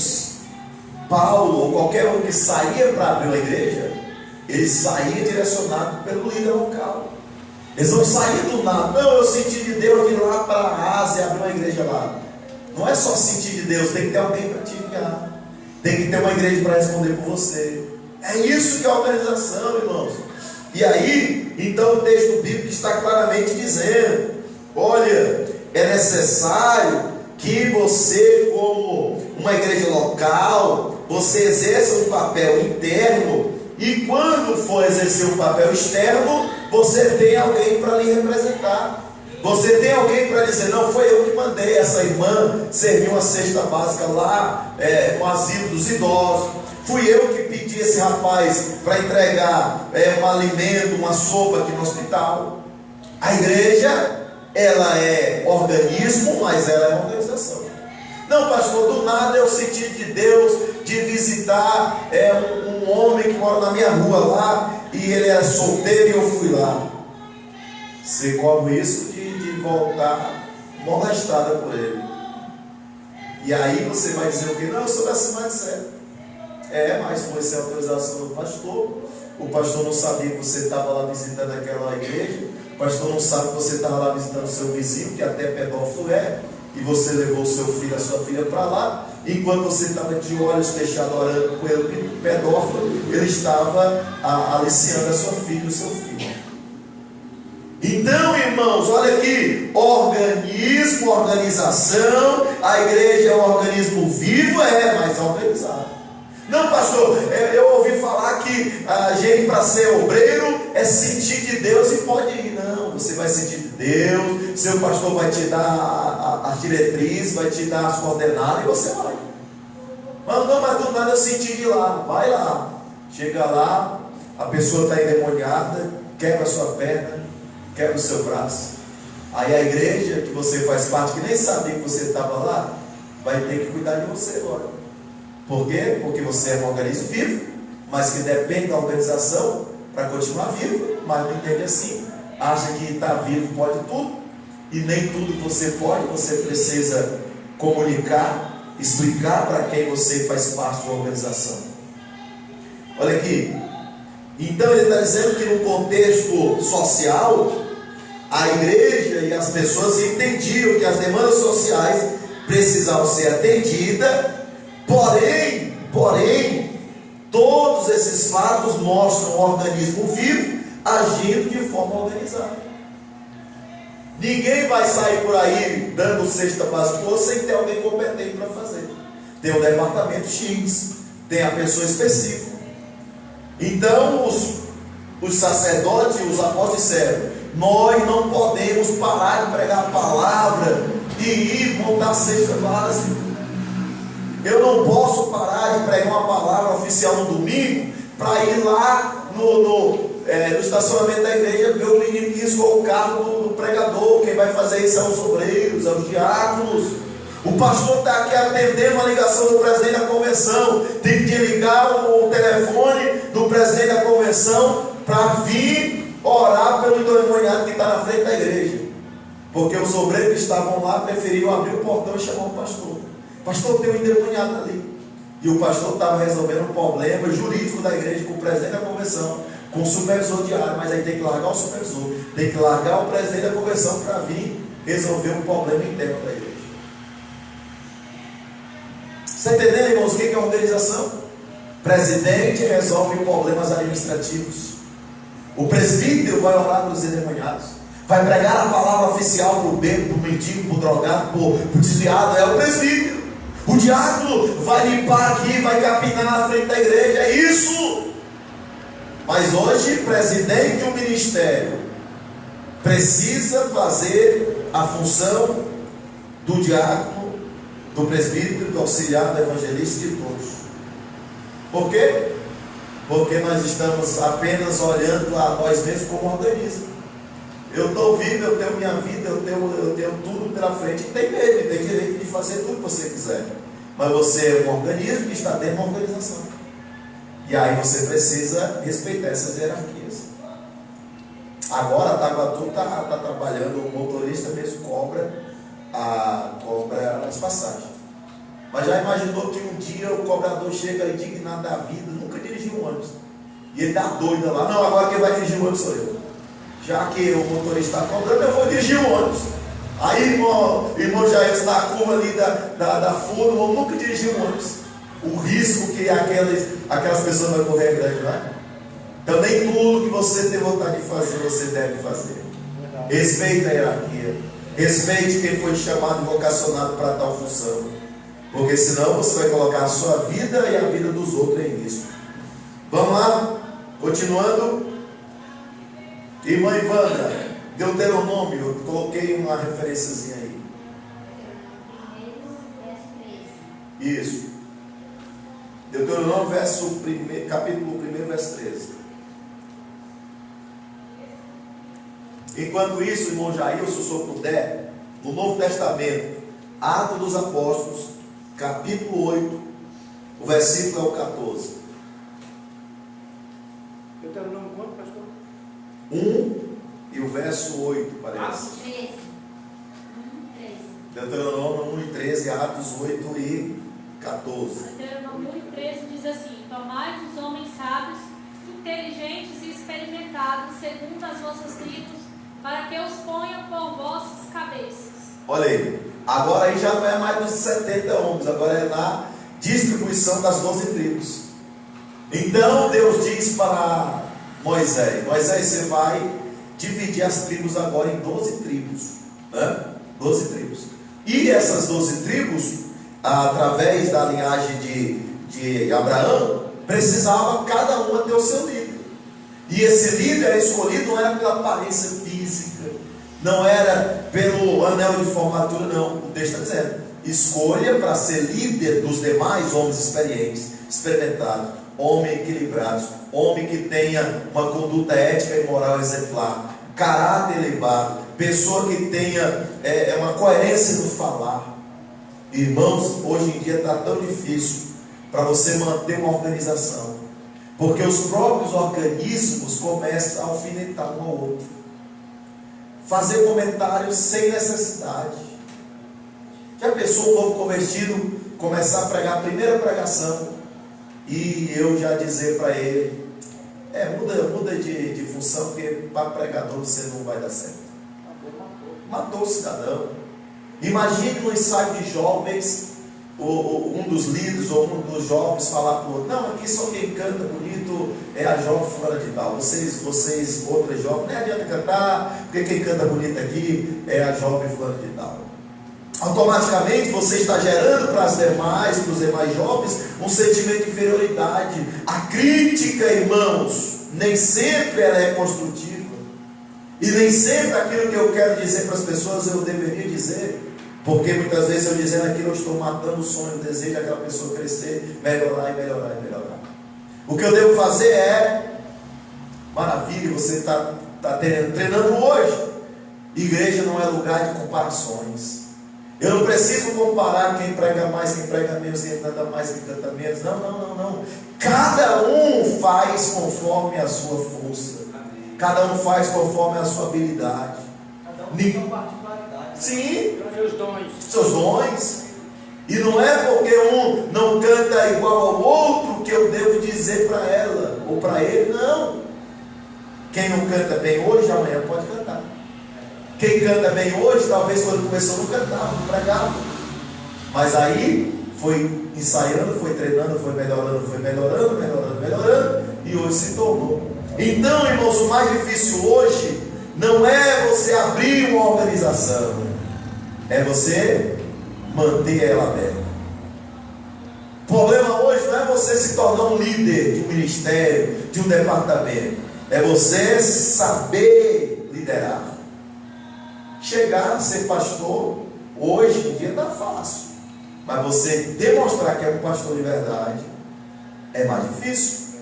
Paulo ou qualquer um que saía para abrir uma igreja, ele saía direcionado pelo líder local. Eles não saíam do nada. Não, eu senti de Deus ir lá para a Ásia abrir uma igreja lá. Não é só sentir de Deus, tem que ter alguém para te enviar. Tem que ter uma igreja para responder por você. É isso que é a organização, irmãos. E aí, então o texto bíblico está claramente dizendo: olha, é necessário que você, como uma igreja local, você exerça um papel interno, e quando for exercer um papel externo, você tem alguém para lhe representar. Você tem alguém para dizer: não, foi eu que mandei essa irmã servir uma cesta básica lá no asilo dos idosos. Fui eu que pedi esse rapaz para entregar um alimento, uma sopa aqui no hospital. A igreja, ela é organismo, mas ela é organização. Não, pastor, do nada eu senti de Deus de visitar um homem que mora na minha rua lá, e ele era solteiro e eu fui lá. Você corre isso de voltar molestada por ele. E aí você vai dizer o quê? Não, eu sou da Assembleia de Sé. Mas foi sem autorização do pastor. O pastor não sabia que você estava lá visitando aquela igreja. O pastor não sabe que você estava lá visitando o seu vizinho, que até pedófilo é, e você levou o seu filho, a sua filha para lá. enquanto você estava de olhos fechados orando com ele pedófilo, ele estava aliciando a sua filha, o seu filho. Então, irmãos, olha aqui, organismo, organização, a igreja é um organismo vivo, mas é organizado. Não, pastor, eu ouvi falar que a gente para ser obreiro é sentir de Deus e pode ir. Não, você vai sentir de Deus, seu pastor vai te dar as diretrizes, vai te dar as coordenadas e você vai. Mas não, mas do nada eu senti de lá, vai lá. Chega lá, a pessoa está endemoniada, quebra a sua perna, quebra o seu braço. Aí a igreja que você faz parte, que nem sabia que você estava lá, vai ter que cuidar de você agora. Por quê? Porque você é um organismo vivo, mas que depende da organização para continuar vivo, mas não entende assim. Acha que está vivo pode tudo, e nem tudo que você pode, você precisa comunicar, explicar para quem você faz parte da organização. Olha aqui, então ele está dizendo que no contexto social, a igreja e as pessoas entendiam que as demandas sociais precisavam ser atendidas. Porém, todos esses fatos mostram um organismo vivo agindo de forma organizada. Ninguém vai sair por aí dando cesta para as pessoas sem ter alguém competente para fazer. Tem um departamento X, tem a pessoa específica. Então, os sacerdotes, os apóstolos disseram: nós não podemos parar de pregar a palavra e ir montar cesta básica. Eu não posso parar de pregar uma palavra oficial no domingo para ir lá no estacionamento da igreja ver o menino que riscou o carro do pregador. Quem vai fazer isso são os obreiros, são os diáconos. O pastor está aqui atendendo a ligação do presidente da convenção, tem que ligar o telefone do presidente da convenção para vir orar pelo endemoniado que está na frente da igreja, porque os obreiros que estavam lá preferiram abrir o portão e chamar o pastor. Pastor, tem um endemoniado ali. E o pastor estava resolvendo um problema jurídico da igreja com o presidente da convenção, com o supervisor diário, mas aí tem que largar o supervisor, tem que largar o presidente da convenção para vir resolver um problema interno da igreja. Você está entendendo, irmãos, o que é organização? Presidente resolve problemas administrativos. O presbítero vai orar para os endemoniados, vai pregar a palavra oficial para o bêbado, para o mendigo, para o drogado, para o desviado. É o presbítero. O diácono vai limpar aqui, vai capinar na frente da igreja. É isso. Mas hoje, presidente de um ministério precisa fazer a função do diácono, do presbítero, do auxiliar, do evangelista e de todos. Por quê? Porque nós estamos apenas olhando a nós mesmos como organismo. Eu estou vivo, eu tenho minha vida, eu tenho tudo pela frente. E tem mesmo, tem direito de fazer tudo que você quiser. Mas você é um organismo que está dentro de uma organização. E aí você precisa respeitar essas hierarquias. Agora a Taguatu está trabalhando, o motorista mesmo cobra as passagens. Mas já imaginou que um dia o cobrador chega indignado da vida, nunca dirigiu um ônibus, e ele dá doida lá: não, agora quem vai dirigir o ônibus sou eu. Já que o motorista está cobrando, eu vou dirigir o ônibus. Aí, irmão Jair, na curva ali da FUN, eu nunca dirigi um ônibus. O risco que aquelas pessoas vão correr é grande, não é? Então, nem tudo que você tem vontade de fazer, você deve fazer. Respeite a hierarquia. Respeite quem foi chamado e vocacionado para tal função. Porque senão você vai colocar a sua vida e a vida dos outros em risco. Vamos lá? Continuando. Irmã Ivana, Deuteronômio, eu coloquei uma referênciazinha aí. Isso. Deuteronômio, capítulo 1, verso 13. Enquanto isso, irmão Jair, se o senhor puder, no Novo Testamento, Atos dos Apóstolos, capítulo 8, o versículo é o 14. Deuteronômio quanto, pastor? 1 e o verso 8, parece. Atos 13. Deuteronômio 1 e 13, Atos 8 e 14. Deuteronômio 1 e 13 diz assim: tomai os homens sábios, inteligentes e experimentados, segundo as vossas tribos, para que os ponham por vossas cabeças. Olha aí, Agora aí já não é mais dos 70 homens, agora é na distribuição das 12 tribos. Então Deus diz para Moisés: Moisés, você vai dividir as tribos agora em 12 tribos, né? 12 tribos. E essas 12 tribos, através da linhagem de Abraão, precisava cada uma ter o seu líder. E esse líder escolhido não era pela aparência física, não era pelo anel de formatura, não. O texto está dizendo: escolha para ser líder dos demais homens experientes, experimentados, homens equilibrados, homem que tenha uma conduta ética e moral exemplar, caráter elevado, pessoa que tenha uma coerência no falar. Irmãos, hoje em dia está tão difícil para você manter uma organização, porque os próprios organismos começam a alfinetar um ao outro, fazer comentários sem necessidade. Já pensou um novo convertido começar a pregar a primeira pregação e eu já dizer para ele: muda de função, porque para pregador você não vai dar certo. Matou o cidadão. Imagine no ensaio de jovens, um dos líderes ou um dos jovens falar para o outro: não, aqui só quem canta bonito é a jovem fulana de tal. Vocês outras jovens, não adianta cantar, porque quem canta bonito aqui é a jovem fulana de tal. Automaticamente você está gerando para os demais jovens, um sentimento de inferioridade. A crítica, irmãos, nem sempre ela é construtiva, e nem sempre aquilo que eu quero dizer para as pessoas eu deveria dizer, porque muitas vezes eu dizendo aquilo eu estou matando o sonho, o desejo daquela pessoa crescer, melhorar e melhorar e melhorar. O que eu devo fazer é: maravilha, você está treinando hoje. Igreja não é lugar de comparações. Eu não preciso comparar quem prega mais, quem prega menos, quem canta mais, quem canta menos. Não. Cada um faz conforme a sua força. Cada um faz conforme a sua habilidade. Cada um tem sua particularidade. Sim. Seus dons. E não é porque um não canta igual ao outro que eu devo dizer para ela ou para ele, não. Quem não canta bem hoje, amanhã pode cantar. Quem canta bem hoje, talvez quando começou não cantava, não pregava. Mas aí foi ensaiando, foi treinando, foi melhorando, e hoje se tornou. Então, irmãos, o mais difícil hoje não é você abrir uma organização, é você manter ela aberta. O problema hoje não é você se tornar um líder de um ministério, de um departamento, é você saber liderar. Chegar a ser pastor, hoje em dia está fácil, mas você demonstrar que é um pastor de verdade é mais difícil,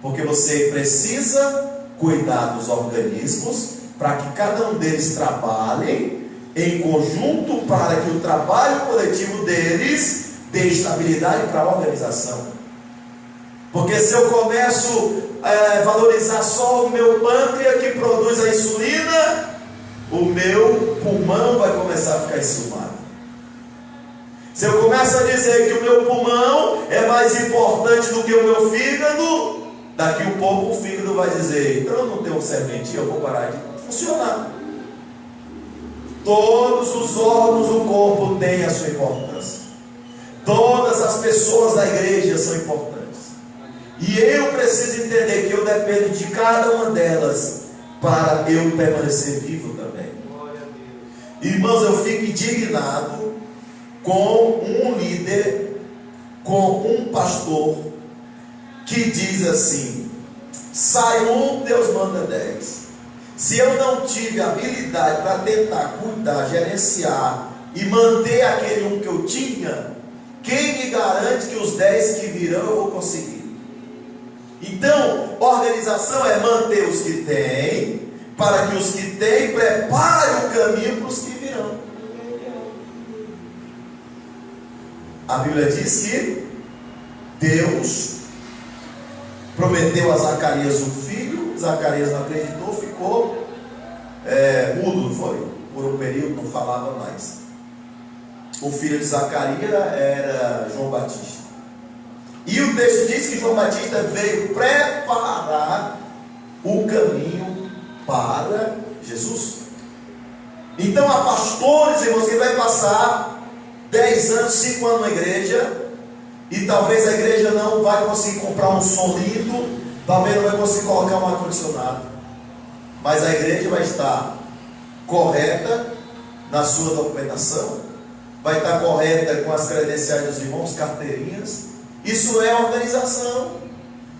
porque você precisa cuidar dos organismos para que cada um deles trabalhe em conjunto, para que o trabalho coletivo deles dê estabilidade para a organização. Porque se eu começo a valorizar só o meu pâncreas que produz a insulina, o meu pulmão vai começar a ficar enciumado. Se eu começo a dizer que o meu pulmão é mais importante do que o meu fígado, daqui um pouco o fígado vai dizer: então eu não tenho serventia, eu vou parar de funcionar. Todos os órgãos do corpo têm a sua importância. Todas as pessoas da igreja são importantes. E eu preciso entender que eu dependo de cada uma delas para eu permanecer vivo também. Irmãos, eu fico indignado com um líder, com um pastor que diz assim: sai um, Deus manda 10. Se eu não tive habilidade para tentar cuidar, gerenciar e manter aquele um que eu tinha, quem me garante que os 10 que virão eu vou conseguir? Então, organização é manter os que têm, para que os que têm preparem o caminho para os que virão. A Bíblia diz que Deus prometeu a Zacarias um filho. Zacarias não acreditou, ficou mudo, não foi? Por um período não falava mais. O filho de Zacarias era João Batista. E o texto diz que João Batista veio preparar o caminho para Jesus. Então há pastores, irmãos, que vai passar 10 anos, 5 anos na igreja, e talvez a igreja não vai conseguir comprar um som lindo, talvez não vai conseguir colocar um ar-condicionado, mas a igreja vai estar correta na sua documentação, vai estar correta com as credenciais dos irmãos, carteirinhas. Isso é organização.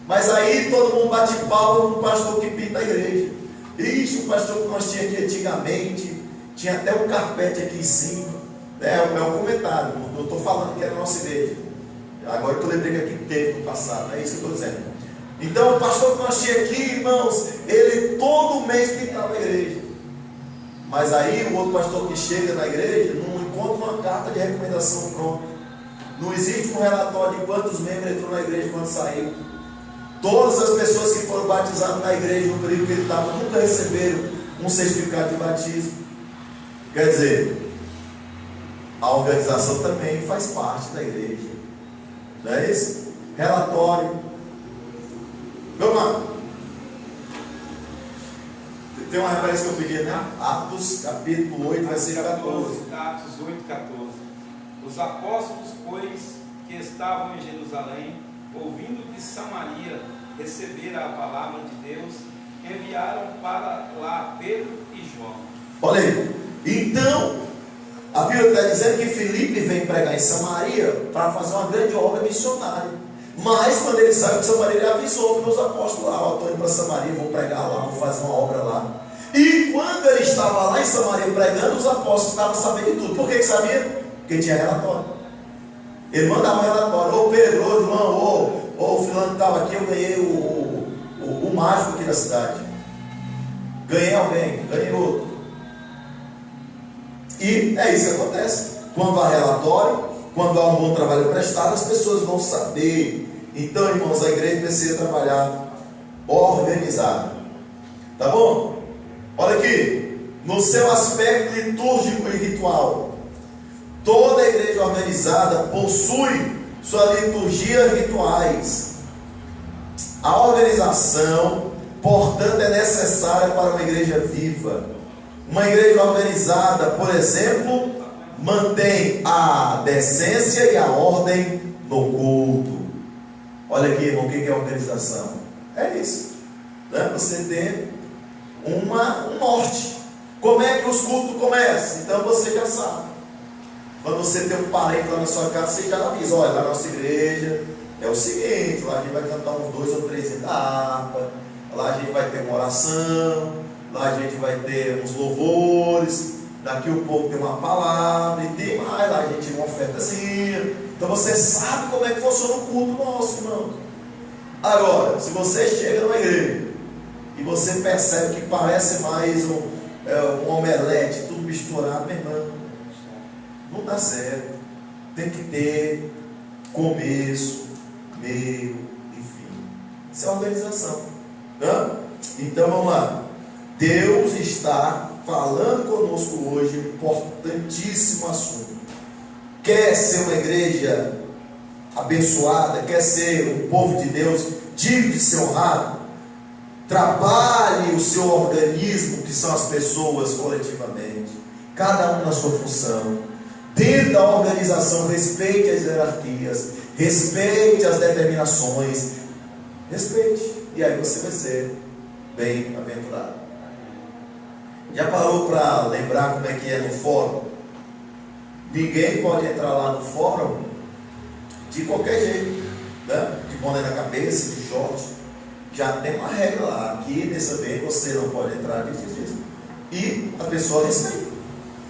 Mas aí todo mundo bate palma no pastor que pinta a igreja. Ixi, o pastor que nós tínhamos aqui antigamente tinha até um carpete aqui em cima. É um comentário, não estou falando que era a nossa igreja. Agora que eu lembrei que aqui teve no passado, é isso que eu estou dizendo. Então o pastor que nós tínhamos aqui, irmãos, ele todo mês pintava a igreja. Mas aí o outro pastor que chega na igreja não encontra uma carta de recomendação pronta. Não existe um relatório de quantos membros entrou na igreja e quantos saíram. Todas as pessoas que foram batizadas na igreja no período que ele estava nunca receberam um certificado de batismo. Quer dizer, a organização também faz parte da igreja. Não é isso? Relatório. Vamos lá. Tem uma referência que eu pedi, né? Atos capítulo 8, versículo 14. Atos 8, 14. Os apóstolos, pois, que estavam em Jerusalém, ouvindo que Samaria recebera a palavra de Deus, enviaram para lá Pedro e João. Olha aí. Então, a Bíblia está dizendo que Filipe vem pregar em Samaria para fazer uma grande obra missionária. Mas quando ele saiu de Samaria, ele avisou para os apóstolos lá: estou indo para Samaria, vou pregar lá, vou fazer uma obra lá. E quando ele estava lá em Samaria pregando, os apóstolos estavam sabendo de tudo. Por que sabia? Porque tinha relatório. Ele mandava um relatório: ô Pedro, ô João, ô fulano que estava aqui, eu ganhei o mágico aqui da cidade. Ganhei alguém, ganhei outro. E é isso que acontece. Quando há relatório, quando há um bom trabalho prestado, as pessoas vão saber. Então, irmãos, a igreja precisa trabalhar organizada. Tá bom? Olha aqui, no seu aspecto litúrgico e ritual, toda a igreja organizada possui sua liturgia e rituais. A organização, portanto, é necessária para uma igreja viva. Uma igreja organizada, por exemplo, mantém a decência e a ordem no culto. Olha aqui, irmão, o que é organização? É isso, né? Você tem um norte. Como é que os cultos começam? Então você já sabe. Quando você tem um parente lá na sua casa, você já avisa: olha, lá na nossa igreja é o seguinte, lá a gente vai cantar uns 2 ou 3 etapas, lá a gente vai ter uma oração, lá a gente vai ter uns louvores, daqui um pouco tem uma palavra, e tem mais, lá a gente tem uma ofertazinha. Então você sabe como é que funciona o culto nosso, irmão. Agora, se você chega numa igreja e você percebe que parece mais um omelete, tudo misturado, meu irmão, não dá certo. Tem que ter começo, meio e fim. Isso é organização. Então vamos lá. Deus está falando conosco hoje um importantíssimo assunto. Quer ser uma igreja abençoada? Quer ser um povo de Deus digno de ser honrado? Trabalhe o seu organismo, que são as pessoas, coletivamente, cada um na sua função. Dentro da organização, respeite as hierarquias, respeite as determinações, respeite, e aí você vai ser bem-aventurado. Já parou para lembrar como é que é no fórum? Ninguém pode entrar lá no fórum de qualquer jeito, né? De boné na cabeça, de short. Já tem uma regra lá: aqui nesse ambiente você não pode entrar disso. E a pessoa respeita.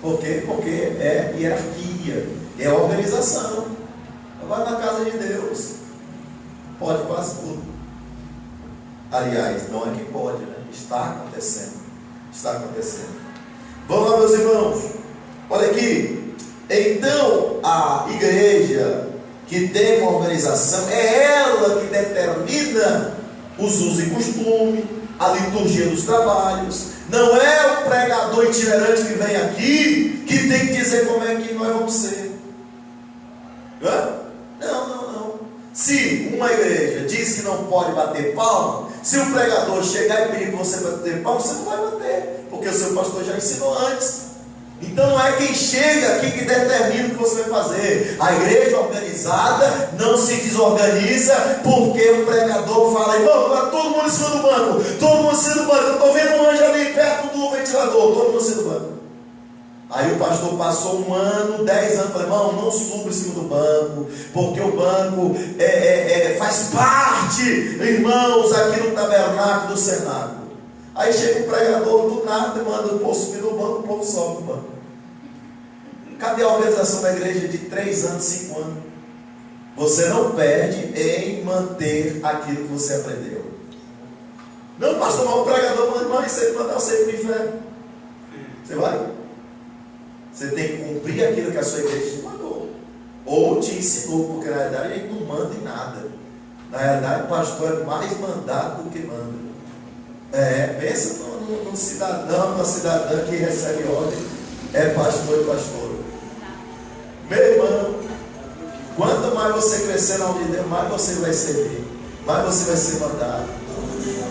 Por quê? Porque é hierarquia, é organização. Agora na casa de Deus pode quase tudo. Aliás, não é que pode, né? Está acontecendo. Está acontecendo. Vamos lá, meus irmãos. Olha aqui. Então, a igreja que tem uma organização, é ela que determina os usos e costumes, a liturgia dos trabalhos. Não é o pregador itinerante que vem aqui que tem que dizer como é que nós vamos ser. Não. Se uma igreja diz que não pode bater palma, se o pregador chegar e pedir para você bater palma, você não vai bater, porque o seu pastor já ensinou antes. Então não é quem chega aqui que determina o que você vai fazer. A igreja organizada não se desorganiza porque o pregador fala: irmão, está todo mundo em cima do banco, todo mundo em cima do banco, eu estou vendo um anjo ali perto do ventilador, todo mundo em cima do banco. Aí o pastor passou 1 ano, 10 anos, falou: irmão, não suba em cima do banco, porque o banco faz parte, irmãos, aqui no tabernáculo do cenáculo. Aí chega o pregador do nada e manda o povo subir no banco, o povo sobe no banco. Cadê a organização da igreja de 3 anos, 5 anos? Você não perde em manter aquilo que você aprendeu. Não, pastor, mas o pregador manda, irmão, você mandar você para o inferno. Você vai? Você tem que cumprir aquilo que a sua igreja te mandou, ou te ensinou, porque na realidade a gente não manda em nada. Na realidade o pastor é mais mandado do que manda. Pensa num cidadão, numa cidadã que recebe ordem, é pastor e pastora. Meu irmão, quanto mais você crescer na ordem de Deus, mais você vai servir, mais você vai ser mandado.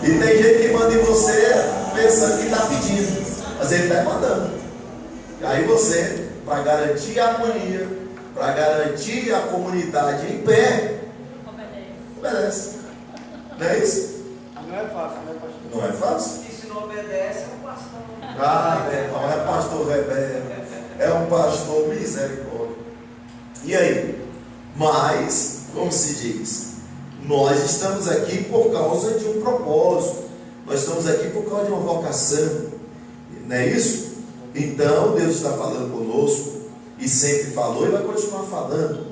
E tem gente que manda em você pensando que está pedindo, mas ele está mandando. Aí você, para garantir a harmonia, para garantir a comunidade em pé, obedece. Não é isso? Não é fácil, né, pastor? Não é fácil? E se não obedece, é um pastor. Não é pastor rebelde, é um pastor misericórdia. E aí? Mas, como se diz, nós estamos aqui por causa de um propósito, nós estamos aqui por causa de uma vocação, não é isso? Então Deus está falando conosco, e sempre falou e vai continuar falando.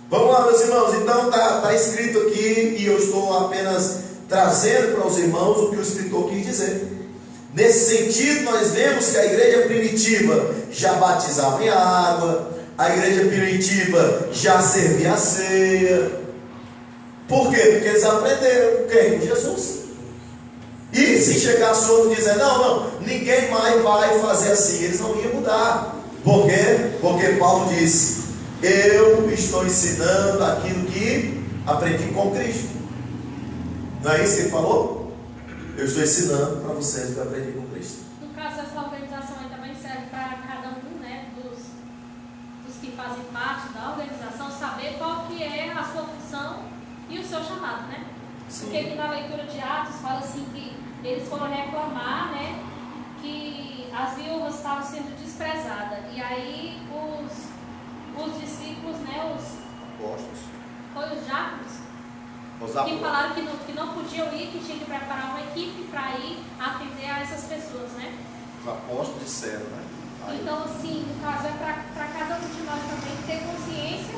Vamos lá, meus irmãos. Então está escrito aqui, e eu estou apenas trazendo para os irmãos o que o escritor quis dizer. Nesse sentido, nós vemos que a igreja primitiva já batizava em água, a igreja primitiva já servia a ceia. Por quê? Porque eles aprenderam quem? Jesus. E se chegasse outro dizer: não, ninguém mais vai fazer assim, eles não iam mudar. Por quê? Porque Paulo disse: eu estou ensinando aquilo que aprendi com Cristo. Não é isso que ele falou? Eu estou ensinando para vocês o que eu aprendi com Cristo. No caso, essa organização aí também serve para cada um, né, dos que fazem parte da organização, saber qual que é a sua função e o seu chamado, né? Sim. Porque aqui na leitura de Atos fala assim que eles foram reclamar, né, que as viúvas estavam sendo desprezadas. E aí os discípulos, né, os diáconos, que falaram que não podiam ir, que tinha que preparar uma equipe para ir atender a essas pessoas, né? Os apóstolos disseram, né? Então, assim, no caso, é para cada um de nós também ter consciência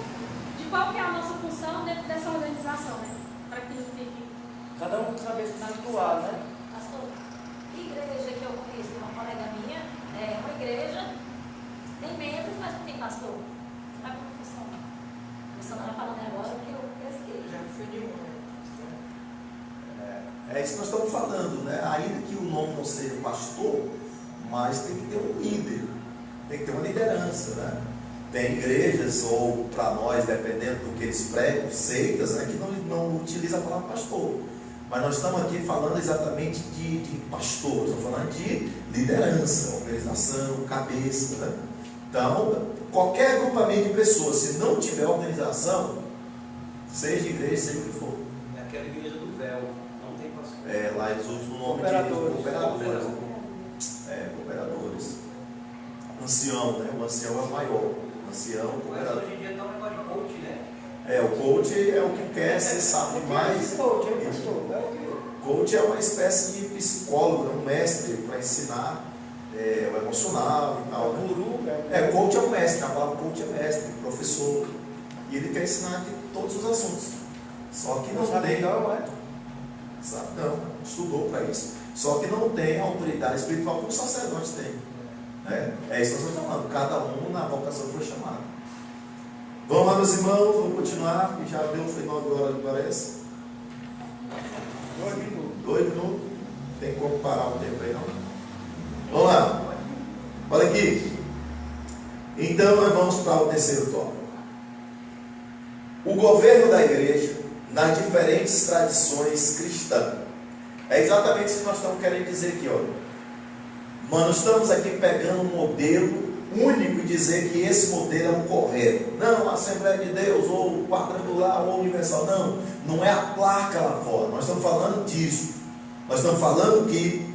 de qual que é a nossa função dentro dessa organização, né? Para que não fique. Cada um saber se atuar, né? Pastor, que igreja que eu conheço, uma colega minha, é uma igreja, tem membros, mas não tem pastor. Sabe como funciona? Você não está falando agora que eu pesquei. Já fui de um. É isso que nós estamos falando, né? Ainda que o nome não seja pastor, mas tem que ter um líder, tem que ter uma liderança, né? Tem igrejas, ou para nós, dependendo do que eles pregam, seitas, né, que não utilizam a palavra pastor. Mas nós estamos aqui falando exatamente de pastor, estamos falando de liderança, organização, cabeça, né? Então, qualquer agrupamento de pessoas, se não tiver organização, seja igreja, seja o que for. É aquela igreja do véu, não tem pastor. Lá eles usam o nome Cooperadores. de cooperadores. Cooperadores. Ancião, né? O ancião é o maior. Ancião, Mas cooperador. hoje em dia está um negócio de coach, né? O coach é o que quer, você sabe mais. Coach é uma espécie de psicólogo, um mestre para ensinar o emocional e tal. Guru, Coach é um mestre, a palavra coach é mestre, professor. E ele quer ensinar aqui todos os assuntos. Só que não tem. Sabe não, estudou para isso. Só que não tem a autoridade espiritual como os sacerdotes têm. É isso que nós estamos falando. Cada um na vocação foi chamado. Vamos lá, meus irmãos, vamos continuar. Que já deu, foi 9 horas, me parece. 2 minutos. Tem como parar o tempo aí, não? Vamos lá. Olha aqui. Então nós vamos para o terceiro tópico. O governo da igreja nas diferentes tradições cristãs. É exatamente isso que nós estamos querendo dizer aqui, olha. Mas nós estamos aqui pegando um modelo único e dizer que esse modelo é o correto. Não, a Assembleia de Deus, ou o quadrangular, ou universal. Não é a placa lá fora. Nós estamos falando disso. Nós estamos falando que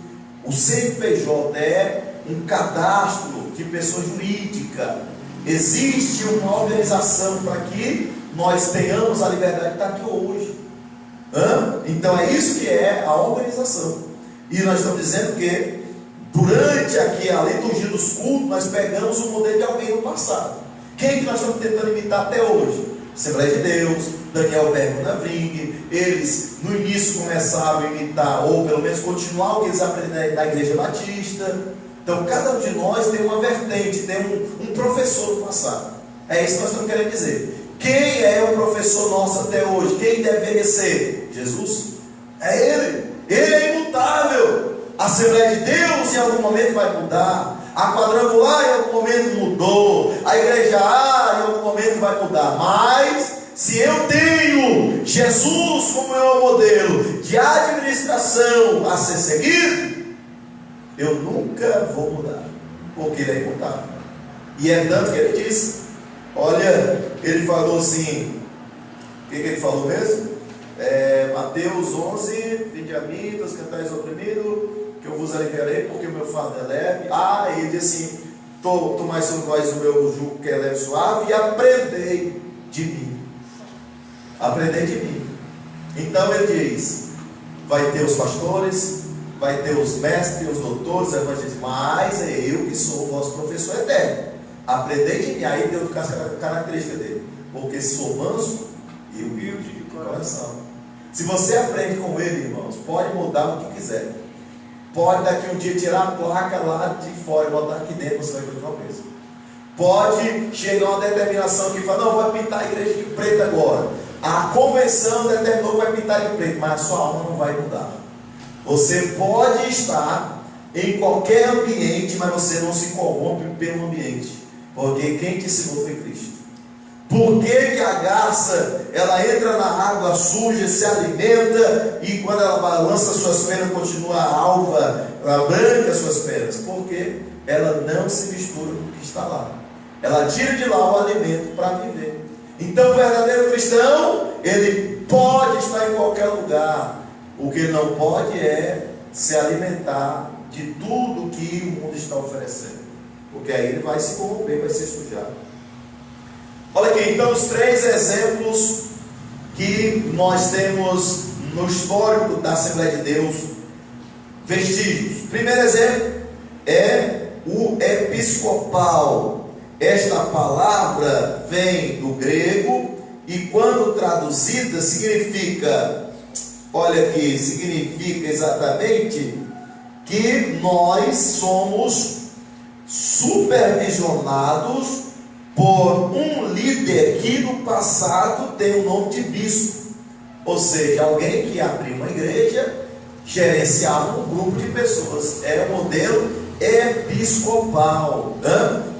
o CNPJ é um cadastro de pessoa jurídica. Existe uma organização para que nós tenhamos a liberdade de estar aqui hoje. Então é isso que é a organização. E nós estamos dizendo que durante aqui a liturgia dos cultos, nós pegamos o modelo de alguém no passado. Quem que nós estamos tentando imitar até hoje? Assembleia de Deus, Daniel Bergman-Navring. Eles no início começaram a imitar, ou pelo menos continuar o que eles aprenderam na Igreja Batista. Então cada um de nós tem uma vertente, tem um professor do passado. É isso que nós estamos querendo dizer. Quem é o professor nosso até hoje? Quem deveria ser? Jesus. É Ele. Ele é imutável. A Assembleia de Deus em algum momento vai mudar. A quadrangular em algum momento mudou. A igreja A em algum momento vai mudar. Mas se eu tenho Jesus como meu modelo de administração a ser seguido, eu nunca vou mudar, porque Ele é imutável. E é tanto que Ele disse, olha, Ele falou assim, o que ele falou mesmo? Mateus 11, vinde a mim, dos cantais oprimidos, que eu vos aliviarei, porque o meu fardo é leve. Ele disse assim, tomai sobre vós o meu jugo que é leve e suave, e aprendei de mim. Aprendei de mim. Então ele diz, vai ter os pastores, vai ter os mestres, os doutores, os evangelistas, mas é eu que sou o vosso professor eterno. Aprendei de mim. Aí deu as características dele, porque sou manso e humilde de coração. Se você aprende com ele, irmãos, pode mudar o que quiser. Pode daqui um dia tirar a placa lá de fora e botar aqui dentro, você vai continuar o mesmo. Pode chegar a uma determinação que fala, não, vai pintar a igreja de preto agora. A convenção determinou que vai pintar de preto, mas a sua alma não vai mudar. Você pode estar em qualquer ambiente, mas você não se corrompe pelo ambiente, porque quem te ensinou foi Cristo. Por que a garça, ela entra na água suja, se alimenta, e quando ela balança suas pernas, continua alva, ela branca as suas pernas? Porque ela não se mistura com o que está lá. Ela tira de lá o alimento para viver. Então o verdadeiro cristão, ele pode estar em qualquer lugar. O que ele não pode é se alimentar de tudo que o mundo está oferecendo, porque aí ele vai se corromper, vai se sujar. Olha aqui, então os 3 exemplos que nós temos no histórico da Assembleia de Deus, vestígios. Primeiro exemplo é o episcopal. Esta palavra vem do grego e quando traduzida significa, olha aqui, significa exatamente que nós somos supervisionados por um líder que no passado tem o nome de bispo, ou seja, alguém que abriu uma igreja, gerenciava um grupo de pessoas, era o modelo episcopal.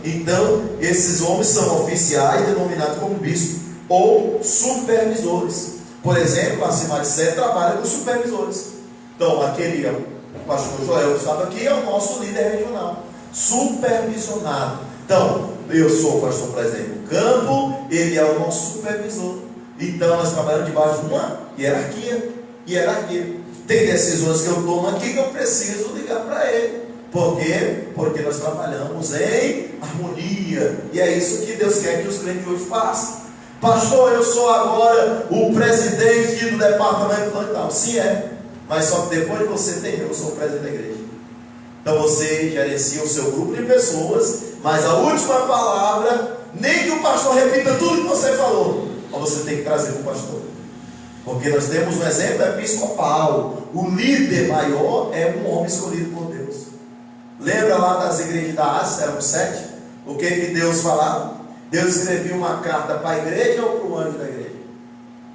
Então esses homens são oficiais denominados como bispo ou supervisores. Por exemplo, a Simacé trabalha com supervisores. Então aquele pastor Joel que estava aqui é o nosso líder regional, supervisionado. Então eu sou o pastor presidente do campo, ele é o nosso supervisor. Então nós trabalhamos debaixo de uma hierarquia. Tem decisões que eu tomo aqui que eu preciso ligar para ele. Por quê? Porque nós trabalhamos em harmonia. E é isso que Deus quer que os crentes hoje façam. Pastor, eu sou agora o presidente do departamento plantal. Sim, é. Mas só que depois de você ter, eu sou o presidente da igreja. Então você gerencia o seu grupo de pessoas, mas a última palavra, nem que o pastor repita tudo que você falou, mas você tem que trazer para o pastor. Porque nós temos um exemplo episcopal. O líder maior é um homem escolhido por Deus. Lembra lá das igrejas da Ásia, eram 7? O que Deus falava? Deus escrevia uma carta para a igreja ou para o anjo da igreja?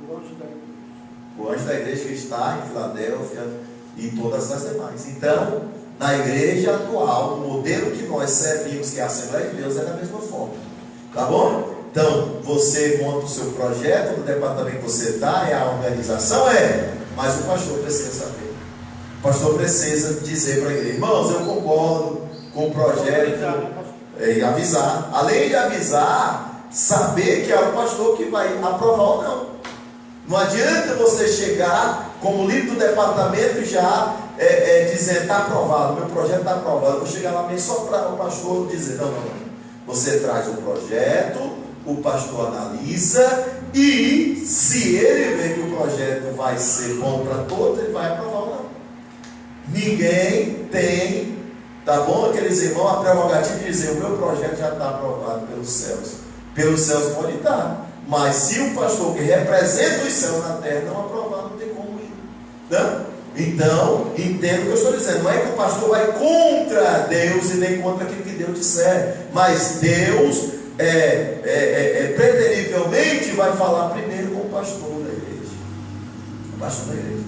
O anjo da igreja. O anjo da igreja que está em Filadélfia e todas as demais. Então, na igreja atual, o modelo que nós servimos, que é a Assembleia de Deus, é da mesma forma. Tá bom? Então, você monta o seu projeto, no departamento que você está, é a organização, mas o pastor precisa saber. O pastor precisa dizer para a igreja, irmãos, eu concordo com o projeto, avisar. Além de avisar, saber que é o pastor que vai aprovar ou não. Não adianta você chegar como líder do departamento e já dizer, está aprovado, meu projeto está aprovado. Eu vou chegar lá mesmo só para o pastor dizer, não. Você traz o projeto, o pastor analisa e se ele vê que o projeto vai ser bom para todos, ele vai aprovar ou não. Ninguém tem, tá bom, aqueles irmãos, a prerrogativa de dizer, o meu projeto já está aprovado pelos céus. Pelos céus pode estar, mas se o pastor que representa os céus na terra não aprovar, não tem como ir. Não? Então, entenda o que eu estou dizendo. Não é que o pastor vai contra Deus e nem contra aquilo que Deus disser, mas Deus preterivelmente vai falar primeiro com o pastor da igreja. O pastor da igreja.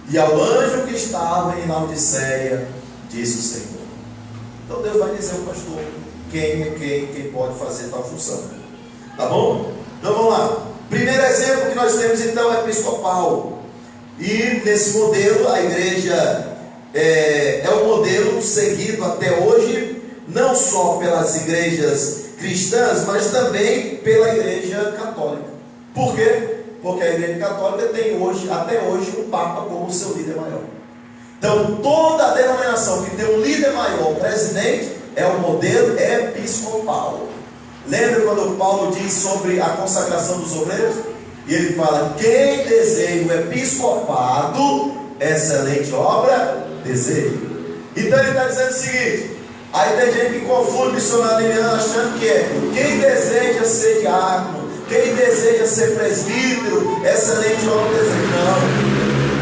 E ao anjo que estava em Laodiceia, disse o Senhor. Então Deus vai dizer ao pastor quem pode fazer tal função. Tá bom? Então vamos lá. Primeiro exemplo que nós temos então é episcopal. E nesse modelo a igreja é o modelo seguido até hoje, não só pelas igrejas cristãs, mas também pela igreja católica. Por quê? Porque a igreja católica tem até hoje o Papa como seu líder maior. Então toda a denominação que tem um líder maior, presidente, é o modelo episcopal. Lembra quando Paulo diz sobre a consagração dos obreiros? E ele fala, quem deseja o episcopado, excelente obra, deseja. Então ele está dizendo o seguinte, aí tem gente que confunde missionário achando que é, quem deseja ser diácono, quem deseja ser presbítero, excelente obra, deseja.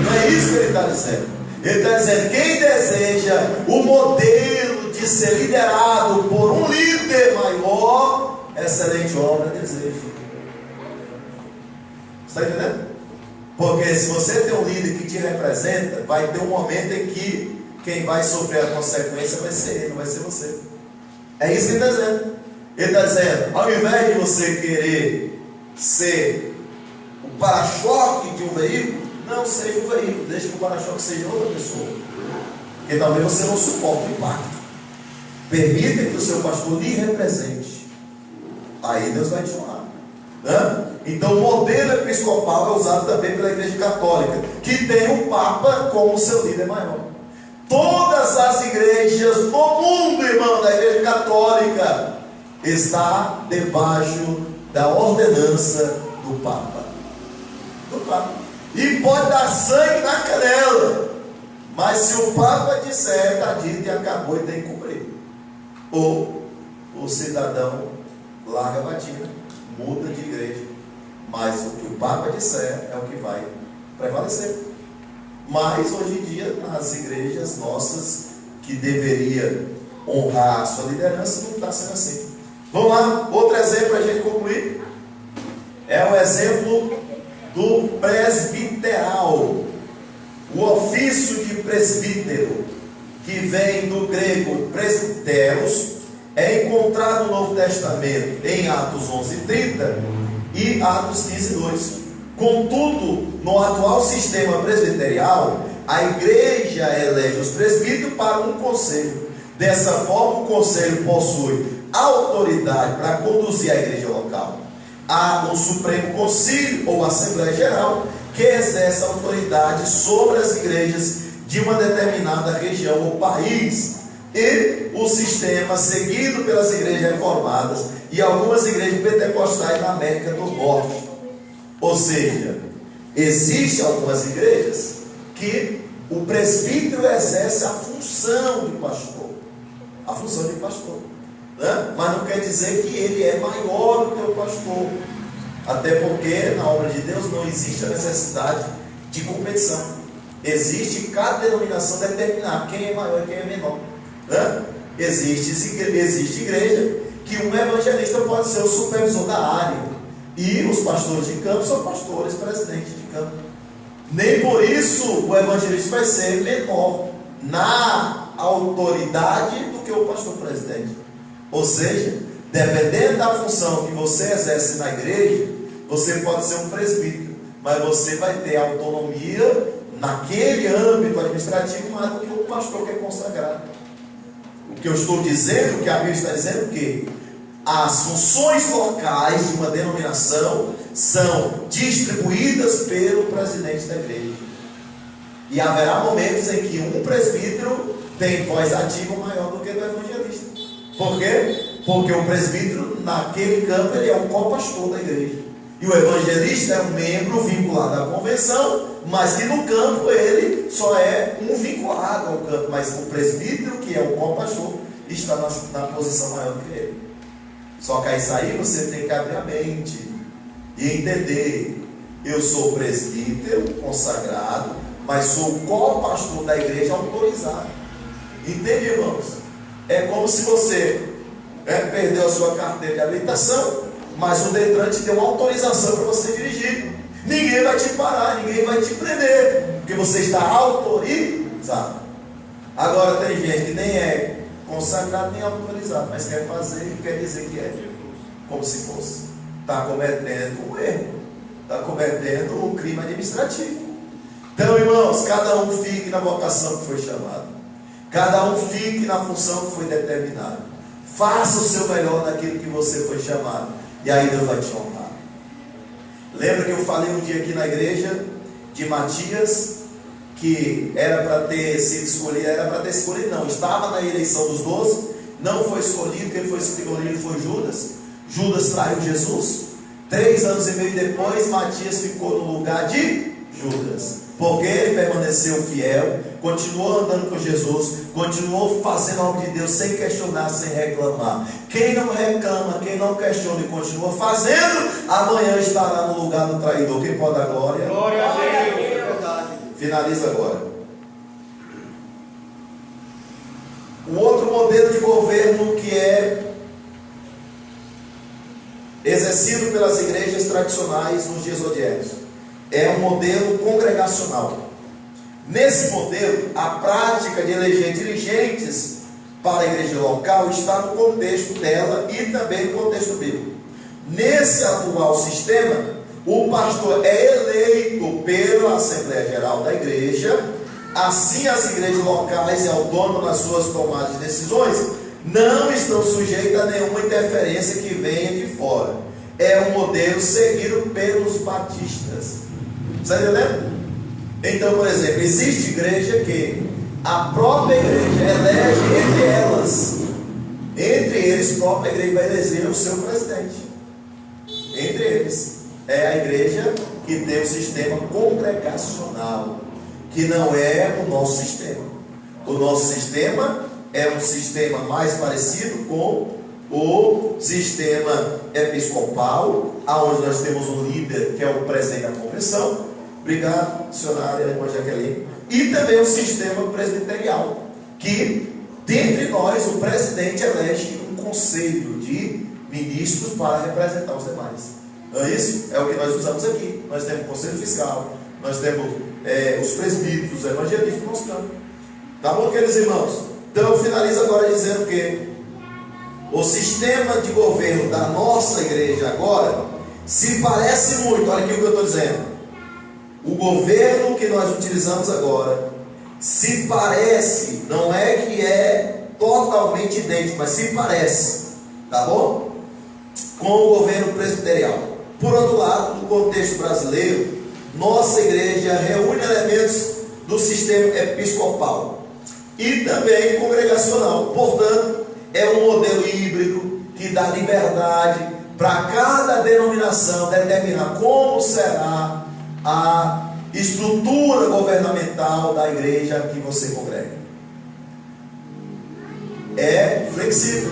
Não é isso que ele está dizendo. Ele está dizendo, quem deseja o modelo de ser liderado por um líder maior, excelente obra, deseja. Está entendendo? Porque se você tem um líder que te representa, vai ter um momento em que quem vai sofrer a consequência vai ser ele, não vai ser você. É isso que ele está dizendo. Ele está dizendo, ao invés de você querer ser o para-choque de um veículo, não seja o veículo, deixe que o para-choque seja outra pessoa. Porque talvez você não suporte o impacto. Permita que o seu pastor lhe represente. Aí Deus vai te honrar. Então o modelo episcopal é usado também pela igreja católica, que tem o Papa como seu líder maior. Todas as igrejas do mundo, irmão, da igreja católica, está debaixo da ordenança do Papa. E pode dar sangue na canela, mas se o Papa disser, está dito e acabou e tem que cumprir. Ou o cidadão larga a batida, muda de igreja, mas o que o Papa disser é o que vai prevalecer. Mas hoje em dia, nas igrejas nossas, que deveria honrar a sua liderança, não está sendo assim. Vamos lá, outro exemplo para a gente concluir, é o exemplo do presbiteral, o ofício de presbítero, que vem do grego presbiteros, é encontrado no Novo Testamento em Atos 11:30 e Atos 15:2. Contudo, no atual sistema presbiterial, a igreja elege os presbíteros para um conselho. Dessa forma, o conselho possui autoridade para conduzir a igreja local. Há um Supremo Concílio ou Assembleia Geral que exerce autoridade sobre as igrejas de uma determinada região ou país. E o sistema seguido pelas igrejas reformadas e algumas igrejas pentecostais na América do Norte. Ou seja, existem algumas igrejas que o presbítero exerce a função de pastor. A função de pastor. Mas não quer dizer que ele é maior do que o pastor. Até porque na obra de Deus não existe a necessidade de competição. Existe cada denominação determinar quem é maior e quem é menor. Existe igreja que um evangelista pode ser o supervisor da área e os pastores de campo são pastores, presidentes de campo. Nem por isso o evangelista vai ser menor na autoridade do que o pastor presidente. Ou seja, dependendo da função que você exerce na igreja, você pode ser um presbítero, mas você vai ter autonomia naquele âmbito administrativo mais do que o pastor que é consagrado. O que eu estou dizendo, o que a Bíblia está dizendo, que as funções locais de uma denominação são distribuídas pelo presidente da igreja. E haverá momentos em que um presbítero tem voz ativa maior do que o do evangelista. Por quê? Porque o presbítero, naquele campo, ele é o co-pastor da igreja. E o evangelista é um membro vinculado à convenção, mas que no campo ele só é um vinculado ao campo. Mas o presbítero, que é o co-pastor, está na posição maior do que ele. Só que isso aí você tem que abrir a mente e entender: eu sou presbítero consagrado, mas sou o co-pastor da igreja autorizado. Entende, irmãos? É como se você perdeu a sua carteira de habilitação, mas o Detran te deu uma autorização para você dirigir. Ninguém vai te parar, ninguém vai te prender, porque você está autorizado. Agora tem gente que nem é consagrado nem autorizado, mas quer fazer e quer dizer que é, como se fosse. Está cometendo um erro, está cometendo um crime administrativo. Então, irmãos, cada um fique na vocação que foi chamado, cada um fique na função que foi determinada. Faça o seu melhor naquilo que você foi chamado, e aí Deus vai te honrar. Lembra que eu falei um dia aqui na igreja de Matias, que era para ter sido escolhido, não, estava na eleição dos 12, não foi escolhido, quem foi escolhido foi Judas. Judas traiu Jesus. 3 anos e meio depois, Matias ficou no lugar de Judas, porque ele permaneceu fiel, continuou andando com Jesus, continuou fazendo a obra de Deus sem questionar, sem reclamar. Quem não reclama, quem não questiona e continua fazendo, amanhã estará no lugar do traidor. Quem pode dar glória? Glória a Deus, é verdade. Finaliza agora. O outro modelo de governo que é exercido pelas igrejas tradicionais nos dias odiernos é um modelo congregacional. Nesse modelo, a prática de eleger dirigentes para a igreja local está no contexto dela e também no contexto bíblico. Nesse atual sistema, o pastor é eleito pela Assembleia Geral da Igreja. Assim, as igrejas locais e autônomas nas suas tomadas de decisões não estão sujeitas a nenhuma interferência que venha de fora. É um modelo seguido pelos batistas. Está entendendo? Então, por exemplo, existe igreja que a própria igreja elege entre eles, a própria igreja vai eleger o seu presidente. Entre eles. É a igreja que tem o sistema congregacional, que não é o nosso sistema. O nosso sistema é um sistema mais parecido com o sistema episcopal, onde nós temos um líder que é o presidente da convenção. Obrigado, missionária, irmã Jaqueline. E também o sistema presbiterial, que dentre nós o presidente elege um conselho de ministros para representar os demais. Não é isso? É o que nós usamos aqui. Nós temos o conselho fiscal, nós temos os presbíteros, os evangelistas no nosso campo. Tá bom, queridos irmãos? Então eu finalizo agora dizendo que o sistema de governo da nossa igreja agora se parece muito, olha aqui o que eu estou dizendo. O governo que nós utilizamos agora se parece, não é que é totalmente idêntico, mas se parece, tá bom? Com o governo presbiterial. Por outro lado, no contexto brasileiro, nossa igreja reúne elementos do sistema episcopal e também congregacional. Portanto, é um modelo híbrido que dá liberdade para cada denominação determinar como será a estrutura governamental da igreja que você congrega. É flexível.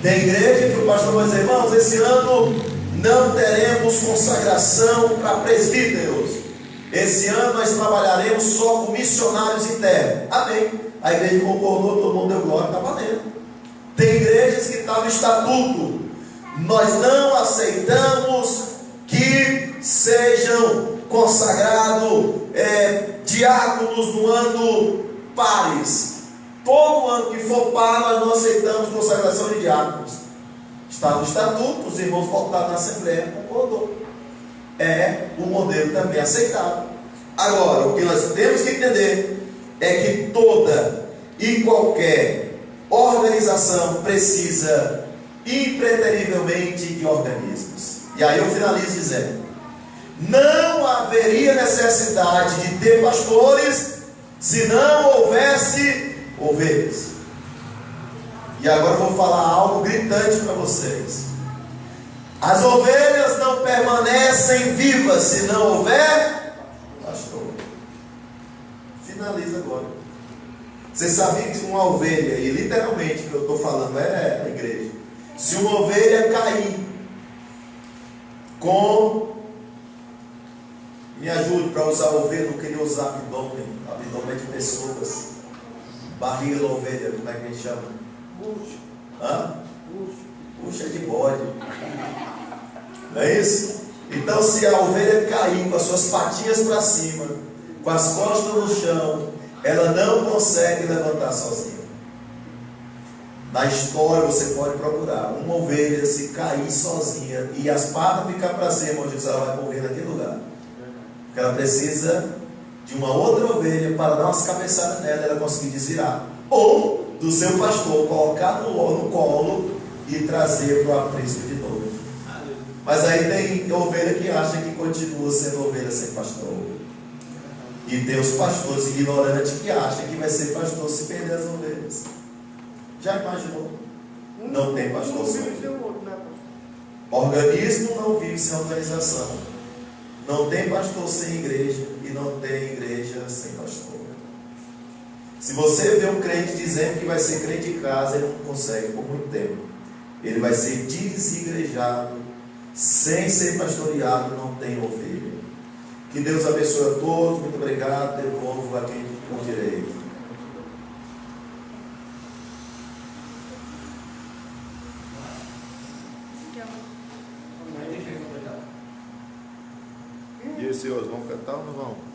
Tem igreja que o pastor vai dizer: irmãos, esse ano não teremos consagração para presbíteros. Esse ano nós trabalharemos só com missionários internos. Amém. A igreja concordou, todo mundo deu glória, está valendo. Tem igrejas que está no estatuto: nós não aceitamos que sejam consagrados diáconos no ano pares. Todo ano que for par, nós não aceitamos consagração de diáconos. Está no estatuto, os irmãos votaram na Assembleia, concordou. É um modelo também aceitável. Agora, o que nós temos que entender é que toda e qualquer organização precisa impreterivelmente de organismos. E aí eu finalizo dizendo: não haveria necessidade de ter pastores se não houvesse ovelhas. E agora eu vou falar algo gritante para vocês: as ovelhas não permanecem vivas se não houver pastor. Finaliza agora. Você sabia que uma ovelha, e literalmente o que eu estou falando é a igreja, se uma ovelha cair me ajude para usar ovelha, não queria usar abdômen de pessoas, barriga da ovelha, como é que a gente chama? Bucho. Hã? Bucho é de bode. Não é isso? Então, se a ovelha cair com as suas patinhas para cima, com as costas no chão, ela não consegue levantar sozinha. Na história você pode procurar uma ovelha se cair sozinha e as patas ficar para cima, onde ela vai morrer naquele lugar. Porque ela precisa de uma outra ovelha para dar umas cabeçadas nela e ela conseguir desvirar. Ou do seu pastor colocar no colo e trazer para o aprisco de novo. Mas aí tem ovelha que acha que continua sendo ovelha sem pastor. E tem os pastores ignorantes que acham que vai ser pastor se perder as ovelhas. Já imaginou? Não tem pastor sem ovelha. Organismo não vive sem organização. Não tem pastor sem igreja. E não tem igreja sem pastor. Se você vê um crente dizendo que vai ser crente de casa, ele não consegue por muito tempo. Ele vai ser desigrejado. Sem ser pastoreado, não tem ovelha. Que Deus abençoe a todos. Muito obrigado. Devolvo a quem por direito. E os senhores vão cantar ou não vão?